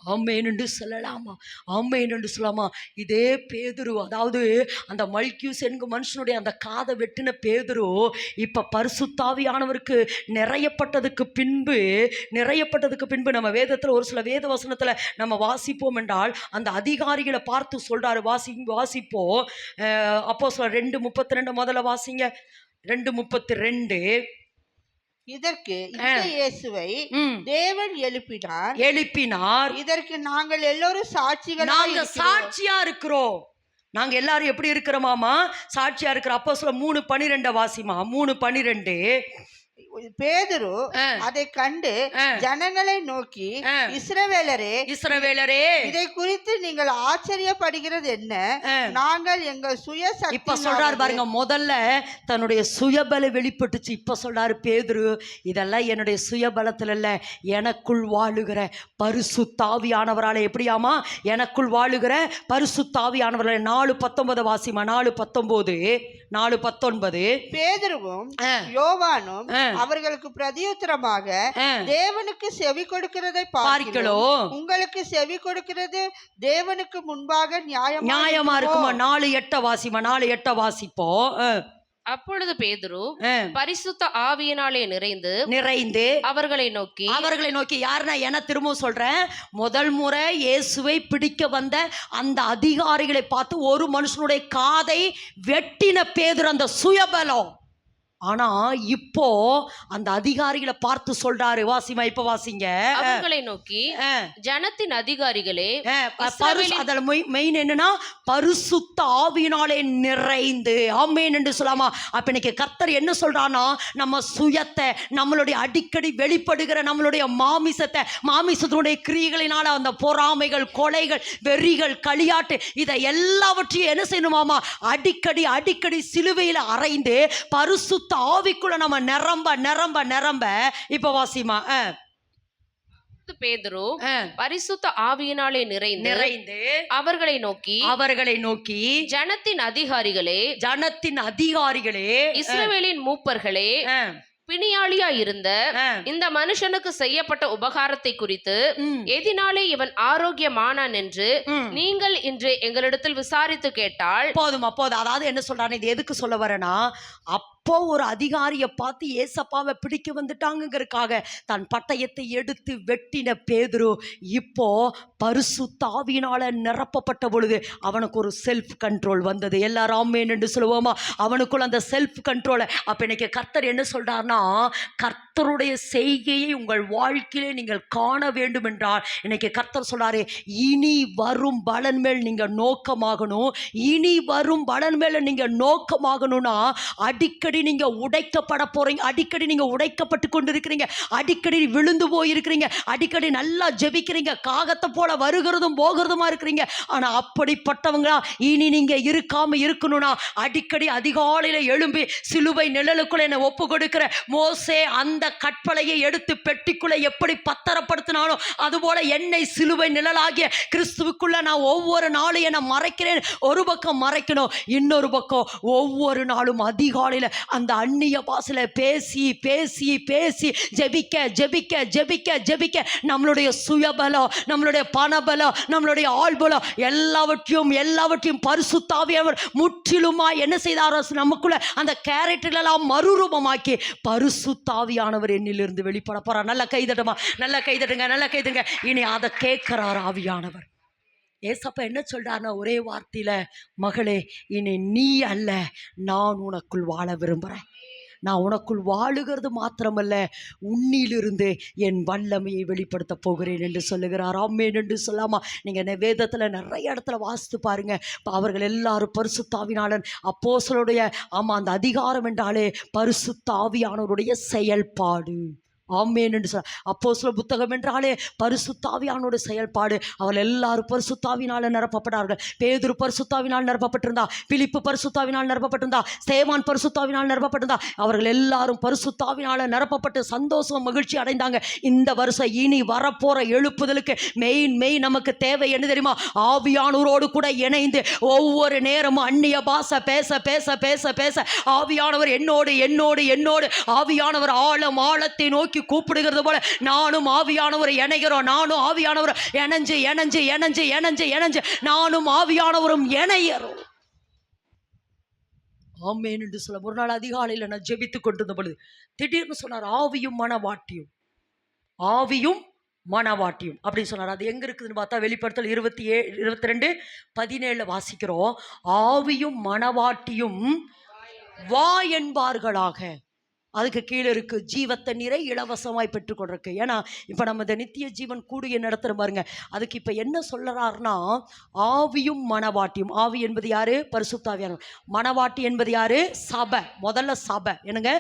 ஆமென் என்று சொல்லலாமா? ஆமென் என்று சொல்லலாமா? இதே பேதுரு, அதாவது அந்த மல்கியூஸ் என்கும் மனுஷனுடைய அந்த காதை வெட்டின பேதுரு, இப்ப பரிசுத்தாவியானவருக்கு நிறையப்பட்டதுக்கு பின்பு நம்ம வேதத்துல ஒரு சில வேத வசனத்துல நம்ம வாசிப்போம் என்றால், அந்த அதிகாரிகளை பார்த்து சொல்றாரு, வாசிப்போம். அப்போஸ்தலர் 2:32 முதல்ல வாசிங்க. 2:32. இதற்கு இந்த இயேசுவை தேவன் எழுப்பினார். இதற்கு நாங்கள் எல்லோரும் சாட்சியா இருக்கிறோம். நாங்க எல்லாரும் எப்படி இருக்கிறோமாமா? சாட்சியா இருக்கிற. அப்போஸ்தலர் 3:12 வாசிமா. 3:12. பேதுரு அதை கண்டு ஜனங்களை நோக்கி, இஸ்ரவேலரே இதை குறித்து நீங்கள் ஆச்சரியப்படுகிறது என்ன? நாங்கள் எங்கள் சுய சக்தி. இப்ப சொல்றாரு பாருங்க, முதல்ல தன்னுடைய சுயபல வெளிப்பட்டுச்சு. இப்ப சொல்றாரு பேதுரு, இதெல்லாம் என்னுடைய சுயபலத்துல இல்ல, எனக்குள் வாழுகிற பரிசுத்தாவியானவரால. எப்படியாமா? எனக்குள் வாழுகிற பரிசுத்தாவியானவரால. 4:19 வாசிமா. 4:19. பேதுருவும் யோவானும் அவர்களுக்கு பிரதியுத்தரமாக, தேவனுக்கு செவி கொடுக்கிறதை பார்க்கிறோம், உங்களுக்கு செவி கொடுக்கிறது தேவனுக்கு முன்பாக நியாயமா இருக்குமா? 4:8 வாசிமா. 4:8 வாசிப்போம். அப்பொழுது பேதுரு பரிசுத்த ஆவியினாலே நிறைந்து அவர்களை நோக்கி, யாருன்னா என திரும்ப சொல்றேன், முதல் முறை இயேசுவை பிடிக்க வந்த அந்த அதிகாரிகளை பார்த்து ஒரு மனுஷனுடைய காதை வெட்டின பேதுரு, அந்த சுயபலம். ஆனா இப்போ அந்த அதிகாரிகளை பார்த்து சொல்றாரு, வாசிமா. இப்ப வாசிங்க. அவர்களை நோக்கி, ஜனத்தின் அதிகாரிகளே, அதுல மெயின் என்னன்னா பரிசுத்த ஆவியினாலே நிறைந்து. ஆமென் என்று சொல்லாமா? அப்ப இன்னைக்கு கர்த்தர் என்ன சொல்றான்னா, நம்ம சுயத்தை, நம்மளுடைய அடிக்கடி வெளிப்படுகிற நம்மளுடைய மாமிசத்தினுடைய கிரியைகளினால அந்த பொறாமைகள், கொலைகள், வெறிகள், களியாட்டு, இதை எல்லாவற்றையும் என்ன செய்யணுமாமா? அடிக்கடி சிலுவையில அறைந்து பரிசுத்த ஆவிக்குள்ள நம்ம நிரம்ப. இப்ப வாசிமா. பேதுரு பரிசுத்த ஆவியினாலே நிறைந்து அவர்களை நோக்கி, ஜனத்தின் அதிகாரிகளே, இஸ்ரவேலின் மூப்பர்களே, பிணியாளியா இருந்த இந்த மனுஷனுக்கு செய்யப்பட்ட உபகாரத்தை குறித்து எதினாலே இவன் ஆரோக்கியமானான் என்று நீங்கள் இன்று எங்களிடத்தில் விசாரித்து கேட்டால் போதும். அதாவது என்ன சொல்றாரு, இது எதுக்கு சொல்ல வரேன்னா, அப்போ ஒரு அதிகாரியை பார்த்து ஏசப்பாவை பிடிக்க வந்துட்டாங்கிறதுக்காக தன் பட்டயத்தை எடுத்து வெட்டின பேதுரு, இப்போ பரிசுத்த ஆவியினால நிரப்பப்பட்ட பொழுது அவனுக்கு ஒரு செல்ஃப் கண்ட்ரோல் வந்தது. எல்லாரும் ஆமென் என்று சொல்லுவோமா? அவனுக்குள்ள அந்த செல்ஃப் கண்ட்ரோலை. அப்ப இன்னைக்கு கர்த்தர் என்ன சொல்றாருன்னா, கர்த்தருடைய செய்கையை உங்கள் வாழ்க்கையிலே நீங்கள் காண வேண்டும் என்றால் இன்னைக்கு கர்த்தர் சொல்றாரு, இனி வரும் பலன் மேல் நீங்க நோக்கமாகணும். இனி வரும் பலன் மேல நீங்க நோக்கமாகணும்னா அடிக்கடி நீங்க உடைக்கப்பட போறீங்க, அடிக்கடி நீங்க உடைக்கப்பட்டு கொண்டிருக்கிறீங்க, அடிக்கடி விழுந்து போயிருக்கிறீங்க, அடிக்கடி நல்லா ஜெபிக்கிறீங்க, காகத்தை போல வருகிறதும் போகிறதுமா இருக்கிறீங்க. ஆனா அப்படிப்பட்டவங்களா இனி நீங்க இருக்காம இருக்கணும்னா அடிக்கடி அதிகாலையில எழும்பி சிலுவை நிழலுக்குள்ள என்ன ஒப்பு கொடுக்கிற மோசே அந்த கற்பலையை எடுத்து பெட்டிக்குள்ள எப்படி பத்திரப்படுத்தினானோ அதுபோல என்னை சிலுவை நிழலாகிய கிறிஸ்துவுக்குள்ள நான் ஒவ்வொரு நாளும் என்னை மறைக்கிறேன். ஒரு பக்கம் மறைக்கணும், இன்னொரு பக்கம் ஒவ்வொரு நாளும் அதிகாலையில் அந்த அந்நிய பாஷையில பேசி பேசி பேசி ஜெபிக்க ஜெபிக்க ஜெபிக்க ஜெபிக்க நம்மளுடைய சுயபலம், நம்மளுடைய பணபலம், நம்மளுடைய ஆள்பலம் எல்லாவற்றையும் பரிசுத்த ஆவியானவர் முற்றிலுமாய் என்ன செய்தாரோ நமக்குள்ள அந்த கேரக்டர்களெல்லாம் மறுரூபமாக்கி பரிசுத்த ஆவியானவர் என்னிலிருந்து வெளிப்பட போறார். நல்ல கைதட்டுமா, நல்ல கைதட்டுங்க, நல்ல கைதுங்க. இனி அதை கேட்கிறார் ஆவியானவர். ஏசப்பா என்ன சொல்றாருன்னா ஒரே வார்த்தையில, மகளே இனி நீ அல்ல, நான் உனக்குள் வாழ விரும்புகிறேன். நான் உனக்குள் வாழுகிறது மாத்திரமல்ல, உன்னிலிருந்து என் வல்லமையை வெளிப்படுத்த போகிறேன் என்று சொல்லுகிறார். ஆமென் என்று சொல்லாமா? நீங்கள் வேதத்தில் நிறைய இடத்துல வாசித்து பாருங்க. அவர்கள் எல்லாரும் பரிசுத்த ஆவியானவர் அப்போஸ்தலருடைய அந்த அதிகாரம் என்றாலே பரிசுத்த ஆவியானவருடைய செயல்பாடு. ஆமென் என்று சொல்ல. அப்போஸ்தலர் புத்தகம் என்றாலே பரிசுத்த ஆவியானவருடைய செயல்பாடு. அவர்கள் எல்லாரும் பரிசுத்த ஆவியினால நிரப்பப்பட்டார்கள். பேதுரு பரிசுத்த ஆவியினால் நிரப்பப்பட்டிருந்தா, பிலிப்பு பரிசுத்த ஆவியினால் நிரப்பப்பட்டிருந்தா, ஸ்தேவான் பரிசுத்த ஆவியினால் நிரப்பப்பட்டிருந்தா. அவர்கள் எல்லாரும் பரிசுத்த ஆவியினால நிரப்பப்பட்டு சந்தோஷம் மகிழ்ச்சி அடைந்தாங்க. இந்த வருஷம் இனி வரப்போற எழுப்புதலுக்கு மெயின் நமக்கு தேவை என்ன தெரியுமா? ஆவியானவரோடு கூட இணைந்து ஒவ்வொரு நேரமும் அந்நிய பாஷை பேச பேச பேச பேச ஆவியானவர் என்னோடு என்னோடு என்னோடு ஆவியானவர் ஆழத்தை நோக்கி கூப்பிடுகிறது போல நானும் ஆவியானவர் இணைகிறோம். நானும் ஆவியானவர் இணைஞ்சு இணைஞ்சு இணைஞ்சு இணைஞ்சு இணைஞ்சு நானும் ஆவியானவரும் இணையறோம். ஆமென் என்று சொல்ல. ஒரு நாள் அதிகாலையில் நான் ஜெபித்துக் கொண்டிருந்த பொழுது திடீர்னு சொன்னார், ஆவியும் மனவாட்டியும், ஆவியும் மனவாட்டியும் அப்படின்னு சொன்னார். அது எங்க இருக்குதுன்னு பார்த்தா வெளிப்படுத்தல் 22:17 வாசிக்கிறோம். ஆவியும் மனவாட்டியும் வா என்பார்களாக. அதுக்கு கீழே இருக்கு, ஜீவத்தை நிறை இலவசமாய் பெற்றுக்கொண்டிருக்கு. ஏன்னா இப்போ நம்ம இந்த நித்திய ஜீவன் கூடிய நடத்துகிற பாருங்க. அதுக்கு இப்போ என்ன சொல்றாருன்னா, ஆவியும் மனவாட்டியும். ஆவி என்பது யாரு? பரிசுத்த ஆவியானவர். மனவாட்டி என்பது யாரு? சபை. முதல்ல சபை என்னங்க,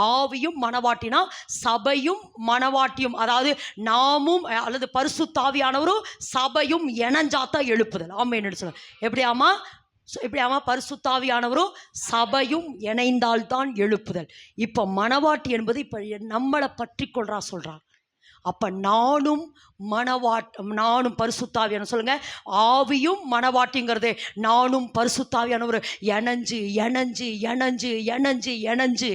ஆவியும் மனவாட்டினா சபையும் மனவாட்டியும், அதாவது நாமும் அல்லது பரிசுத்த ஆவியானவரும் சபையும் இணைஞ்சாத்தான் எழுப்புதல். ஆமென் என்று சொல்ல. எப்படியாமா? இப்படியாமா பரிசுத்த ஆவியானவரும் சபையும் இணைந்தால்தான் எழுப்புதல். இப்போ மனவாட்டி என்பது இப்போ நம்மளை பற்றி கொள்றா சொல்றார். அப்போ நானும் பரிசுத்த ஆவியானவர் சொல்லுங்க, ஆவியும் மனவாட்டிங்கிறது நானும் பரிசுத்த ஆவியானவர் இணைஞ்சு இணைஞ்சு இணைஞ்சு இணைஞ்சு இணைஞ்சு,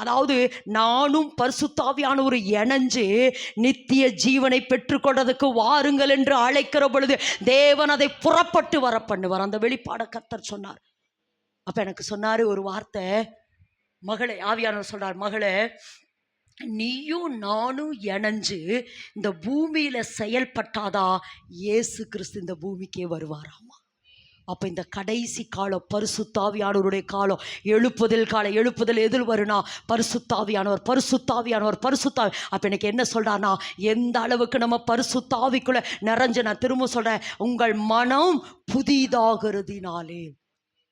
அதாவது நானும் பரிசுத்த ஆவியானவர் இணைஞ்சு நித்திய ஜீவனை பெற்றுக்கொள்றதுக்கு வாருங்கள் என்று அழைக்கிற பொழுது தேவன் அதை புறப்பட்டு வர பண்ணுவார். அந்த வெளிப்பாட கர்த்தர் சொன்னார். அப்ப எனக்கு சொன்னாரு ஒரு வார்த்தை, மகளே, ஆவியானவர் சொல்றார், மகளே நீயும் நானும் இணைஞ்சு இந்த பூமியில செயல்பட்டாதா இயேசு கிறிஸ்து இந்த பூமிக்கே வருவாராமா. அப்போ இந்த கடைசி காலம் பரிசுத்த ஆவியானவருடைய காலம், எழுப்புதல் காலம். எழுப்புதல் எதில் வருனா? பரிசுத்த ஆவியானவர். அப்போ எனக்கு என்ன சொல்றானா, எந்த அளவுக்கு நம்ம பரிசுத்த ஆவிக்குள்ள நிறைஞ்சு, நான் திரும்ப சொல்றேன், உங்கள் மனம் புதிதாகிறதினாலே.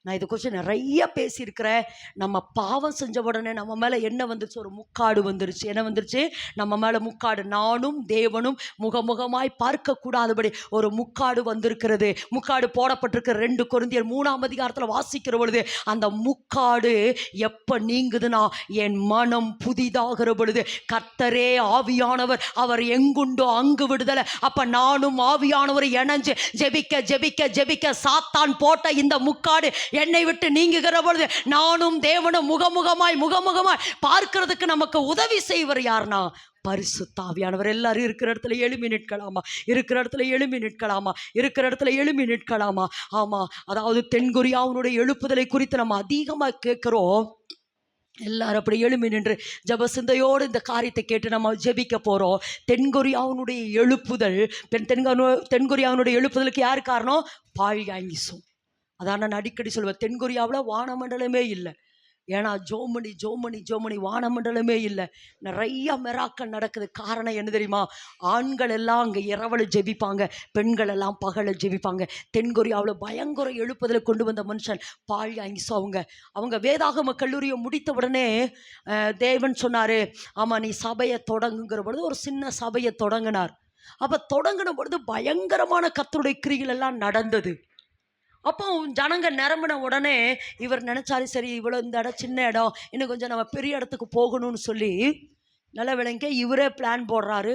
நான் இதை குறித்து நிறைய பேசியிருக்கிறேன். நம்ம பாவம் செஞ்ச உடனே நம்ம மேலே என்ன வந்துருச்சு? ஒரு முக்காடு வந்துருச்சு. என்ன வந்துருச்சு? நம்ம மேலே முக்காடு. நானும் தேவனும் முகமுகமாய் பார்க்கக்கூடாதபடி ஒரு முக்காடு வந்திருக்கிறது. முக்காடு போடப்பட்டிருக்கிற 2 கொரிந்தியர் 3ஆம் அதிகாரத்தில் வாசிக்கிற பொழுது அந்த முக்காடு எப்போ நீங்குதுன்னா, என் மனம் புதிதாகிற பொழுது. கர்த்தரே ஆவியானவர், அவர் எங்குண்டோ அங்கு விடுதலை. அப்போ நானும் ஆவியானவரை இணைஞ்சு ஜெபிக்க ஜெபிக்க ஜெபிக்க சாத்தான் போட்ட இந்த முக்காடு என்னை விட்டு நீங்குகிற பொழுது நானும் தேவனும் முகமுகமாய் பார்க்கிறதுக்கு நமக்கு உதவி செய்வர் யாருன்னா பரிசுத்த ஆவியானவர். எல்லாரும் இருக்கிற இடத்துல எழும்பி நிற்கலாமா. ஆமா, அதாவது தென்கொரியாவுடைய எழுப்புதலை குறித்து நம்ம அதிகமாக கேட்கிறோம். எல்லாரும் அப்படி எழும்பி நின்று ஜப சிந்தையோடு இந்த காரியத்தை கேட்டு நம்ம ஜெபிக்க போகிறோம். தென்கொரியாவுடைய எழுப்புதல், தென்கொரியாவுடைய எழுப்புதலுக்கு யார் காரணம்? பால்யாங்கிசம். அதான் நான் அடிக்கடி சொல்லுவேன், தென்கொரியாவில் வானமண்டலமே இல்லை. ஏன்னா ஜோமணி வானமண்டலமே இல்லை. நிறைய மிராக்கள் நடக்குது. காரணம் என்ன தெரியுமா? ஆண்கள் எல்லாம் அங்கே இரவலை ஜெபிப்பாங்க, பெண்கள் எல்லாம் பகலை ஜெபிப்பாங்க. தென்கொரியாவில் பயங்கர எழுப்புதலை கொண்டு வந்த மனுஷன் பால்யாங்கிசோ. அவங்க வேதாகம கல்லூரியை முடித்த உடனே தேவன் சொன்னார், ஆமாம் நீ சபையை தொடங்குங்கிற பொழுது ஒரு சின்ன சபையை தொடங்கினார். அப்போ தொடங்கின பொழுது பயங்கரமான கர்த்தருடைய கிரியைகள் எல்லாம் நடந்தது. அப்போ ஜனங்க நிரம்பின உடனே இவர் நினைச்சாரு, சரி இவ்வளோ இந்த இடம் சின்ன இடம், இன்னும் கொஞ்சம் நம்ம பெரிய இடத்துக்கு போகணும்னு சொல்லி நல்ல விளங்க இவரே பிளான் போடுறாரு.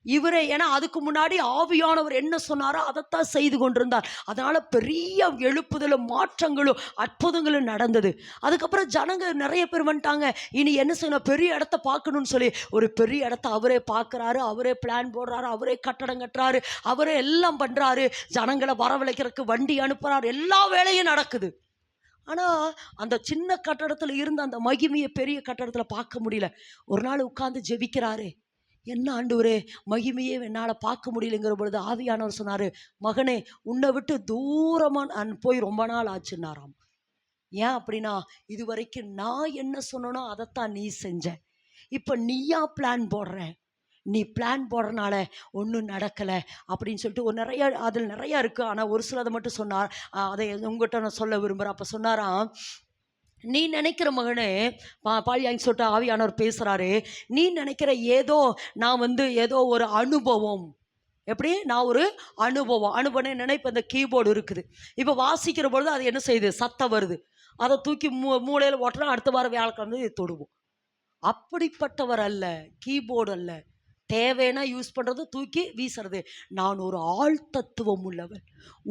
இவரே, ஏன்னா அதுக்கு முன்னாடி ஆவியானவர் என்ன சொன்னாரோ அதைத்தான் செய்து கொண்டிருந்தார். அதனால பெரிய எழுப்புதலும் மாற்றங்களும் அற்புதங்களும் நடந்தது. அதுக்கப்புறம் ஜனங்க நிறைய பேர் வந்துட்டாங்க. இனி என்ன செய்யணும், பெரிய இடத்த பார்க்கணும்னு சொல்லி ஒரு பெரிய இடத்த அவரே பார்க்குறாரு, அவரே பிளான் போடுறாரு, அவரே கட்டடம் கட்டுறாரு, அவரே எல்லாம் பண்ணுறாரு. ஜனங்களை வரவழைக்கிறதுக்கு வண்டி அனுப்புறாரு, எல்லா வேலையும் நடக்குது. ஆனால் அந்த சின்ன கட்டடத்தில் இருந்த அந்த மகிமையை பெரிய கட்டடத்தில் பார்க்க முடியல. ஒரு நாள் உட்கார்ந்து ஜெபிக்கிறாரு. என்ன ஆண்டவரே, மகிமையே என்னால் பார்க்க முடியலைங்கிற பொழுது ஆவியானவர் சொன்னார், மகனே உன்னை விட்டு தூரமாக நான் போய் ரொம்ப நாள் ஆச்சுன்னாராம். ஏன் அப்படின்னா, இது வரைக்கும் நான் என்ன சொன்னனோ அதைத்தான் நீ செஞ்ச. இப்போ நீயா பிளான் போடுற, நீ பிளான் போடுறனால ஒன்றும் நடக்கலை அப்படின்னு சொல்லிட்டு ஒரு நிறைய அதில் நிறையா இருக்குது. ஆனால் ஒரு சிலதை மட்டும் சொன்னார். அதை உங்கள்கிட்ட நான் சொல்ல விரும்புகிறேன். அப்போ சொன்னாராம், நீ நினைக்கிற மகனே, பாலியாங்க சொல்லிட்டு ஆவியானவர் பேசுகிறாரு, நீ நினைக்கிற ஏதோ நான் ஏதோ ஒரு அனுபவம், எப்படி நான் ஒரு அனுபவம் நினைப்பு. அந்த கீபோர்டு இருக்குது, இப்போ வாசிக்கிற பொழுது அது என்ன செய்யுது, சத்தம் வருது, அதை தூக்கி மூளையில் ஓட்டலாம், அடுத்த வாரம் வியாழக்கிழமை தொடுவோம். அப்படிப்பட்டவர் அல்ல, கீபோர்டு அல்ல. தேவைன்னா யூஸ் பண்ணுறது, தூக்கி வீசுறது. நான் ஒரு ஆள் தத்துவம் உள்ளவன்.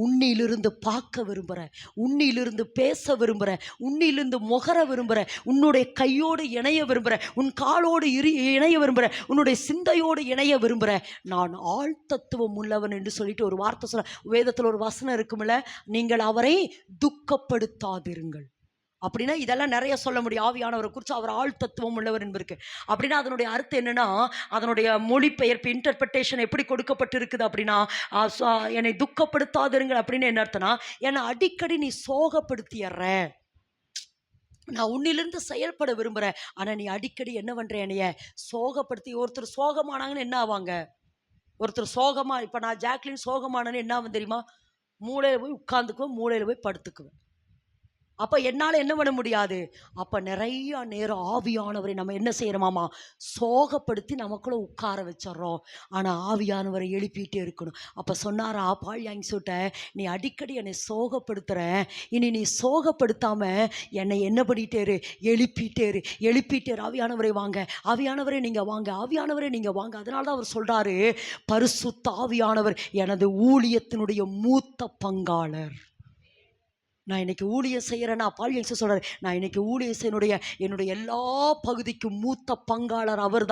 உன்னிலிருந்து பார்க்க விரும்புகிறேன், உன்னிலிருந்து பேச விரும்புகிறேன், உன்னிலிருந்து முகர விரும்புகிறேன், உன்னுடைய கையோடு இணைய விரும்புகிறேன், உன் காலோடு இணைய விரும்புகிறேன், உன்னுடைய சிந்தையோடு இணைய விரும்புகிறேன். நான் ஆள் தத்துவம் உள்ளவன் என்று சொல்லிட்டு ஒரு வார்த்தை சொல்ல. வேதத்தில் ஒரு வசனம் இருக்குமில்ல, நீங்கள் அவரை துக்கப்படுத்தாதிருங்கள். அப்படின்னா இதெல்லாம் நிறைய சொல்ல முடியும் ஆவியானவரை குறித்து. அவர் ஆள் தத்துவம் உள்ளவர் என்பதற்கு. அப்படின்னா அதனுடைய அர்த்தம் என்னன்னா, அதனுடைய மொழிபெயர்ப்பு இன்டர்பிரட்டேஷன் எப்படி கொடுக்கப்பட்டிருக்குது அப்படின்னா, என்னை துக்கப்படுத்தாதிருங்கள் அப்படின்னு என்ன அர்த்தம்னா, என்னை அடிக்கடி நீ சோகப்படுத்திடுற. நான் உன்னிலிருந்து செயல்பட விரும்புகிறேன், ஆனால் நீ அடிக்கடி என்ன பண்ணுற, என்னைய சோகப்படுத்தி. ஒருத்தர் சோகமானாங்கன்னு என்ன ஆவாங்க, ஒருத்தர் சோகமாக, இப்போ நான் ஜாக்லின் சோகமானன்னு என்ன ஆகும் தெரியுமா, மூளையில் போய் உட்காந்துக்குவேன், மூளையில் போய் படுத்துக்குவேன். அப்போ என்னால் என்ன பண்ண முடியாது. அப்போ நிறைய நேரம் ஆவியானவரை நம்ம என்ன செய்கிறோமாமா, சோகப்படுத்தி நமக்குள்ளே உட்கார வச்சிட்றோம். ஆனால் ஆவியானவரை எழுப்பிகிட்டே இருக்கணும். அப்போ சொன்னாரா பால்யாங்க சொல்லிட்ட, நீ அடிக்கடி என்னை சோகப்படுத்துகிற, இனி நீ சோகப்படுத்தாமல் என்னை என்ன பண்ணிட்டேரு, எழுப்பிட்டேரு. ஆவியானவரை வாங்க, ஆவியானவரே நீங்கள் வாங்க, ஆவியானவரே நீங்கள் வாங்க. அதனால தான் அவர் சொல்கிறாரு, பரிசுத்த ஆவியானவர் எனது ஊழியத்தினுடைய மூத்த பங்காளர். நான் இன்னைக்கு ஊழியம் செய்கிறேன்னா, பால்யங்ஸ் சொல்கிறார், நான் இன்னைக்கு ஊழியம் செய்யனுடைய என்னுடைய எல்லா பகுதிக்கும் மூத்த பங்காளர் அவர்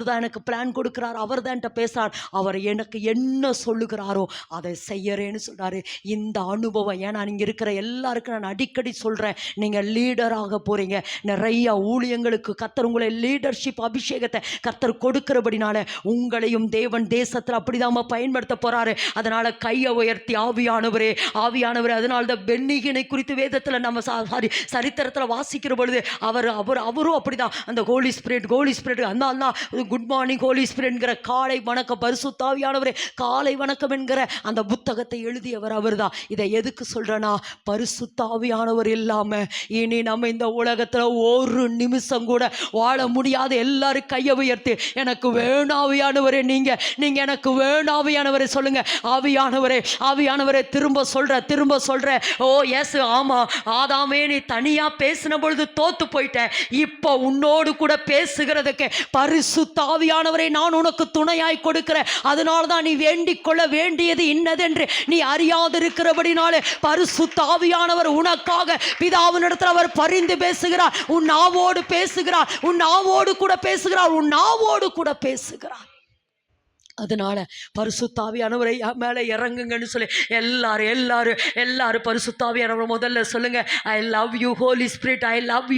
தான் எனக்கு பிளான் கொடுக்குறார், அவர் தான் என்கிட்ட பேசுகிறார், அவர் எனக்கு என்ன சொல்லுகிறாரோ அதை செய்யறேன்னு சொல்கிறாரு. இந்த அனுபவம், ஏன்னா நீங்கள் இருக்கிற எல்லாருக்கும் நான் அடிக்கடி சொல்கிறேன், நீங்கள் லீடராக போகிறீங்க. நிறைய ஊழியங்களுக்கு கர்த்தர் உங்களை லீடர்ஷிப் அபிஷேகத்தை கர்த்தர் கொடுக்கிறபடினால உங்களையும் தேவன் தேசத்தில் அப்படிதான் பயன்படுத்த போகிறாரு. அதனால் கையை உயர்த்தி ஆவியானவரே, அதனால தான் பென்னிகினை குறித்து வேதத்தில் நம்ம சரித்திரத்தில் வாசிக்கிற பொழுது அவரும் அப்படிதான். அந்த ஹோலி ஸ்பிரிட் அந்த குட் மார்னிங் ஹோலி ஸ்பிரிட்ங்கிற காலை வணக்கம், பரிசுத்த ஆவியானவரே காலை வணக்கம் என்கிற அந்த புத்தகத்தை எழுதியவர் அவர்தான். இதை எதுக்கு சொல்றேன்னா, பரிசுத்த ஆவியானவர் இல்லாம இனி நம்ம இந்த உலகத்தில் ஒரு நிமிஷம் கூட வாழ முடியாது. எல்லாரும் கையை உயர்த்தி, எனக்கு வேணும் ஆவியானவரே, நீங்க எனக்கு வேணும் ஆவியானவரே சொல்லுங்க. ஆவியானவரே திரும்ப சொல்ற. ஓ எஸ், ஆமா ஆதாமே, நீ தனியா பேசின பொழுது தோத்து போயிட்ட, இப்போ உன்னோடு கூட பேசுகிறதுக்கு பரிசுத்த ஆவியானவரை நான் உனக்கு துணையாய் கொடுக்கிறேன். அதனால்தான் நீ வேண்டிக் கொள்ள வேண்டியது இன்னதென்று நீ அறியாதிருக்கிறபடினாலே பரிசுத்த ஆவியானவர் உனக்காக பிதாவினிடத்தில் அவர் பரிந்து பேசுகிறார். உன் நாவோடு பேசுகிறார், உன் நாவோடு கூட பேசுகிறார். அதனால பரிசுத்த ஆவியானவரை மேலே இறங்குங்கன்னு சொல்லி எல்லாரும் பரிசுத்த ஆவியானவரை முதல்ல சொல்லுங்க. I love you holy spirit, I love you.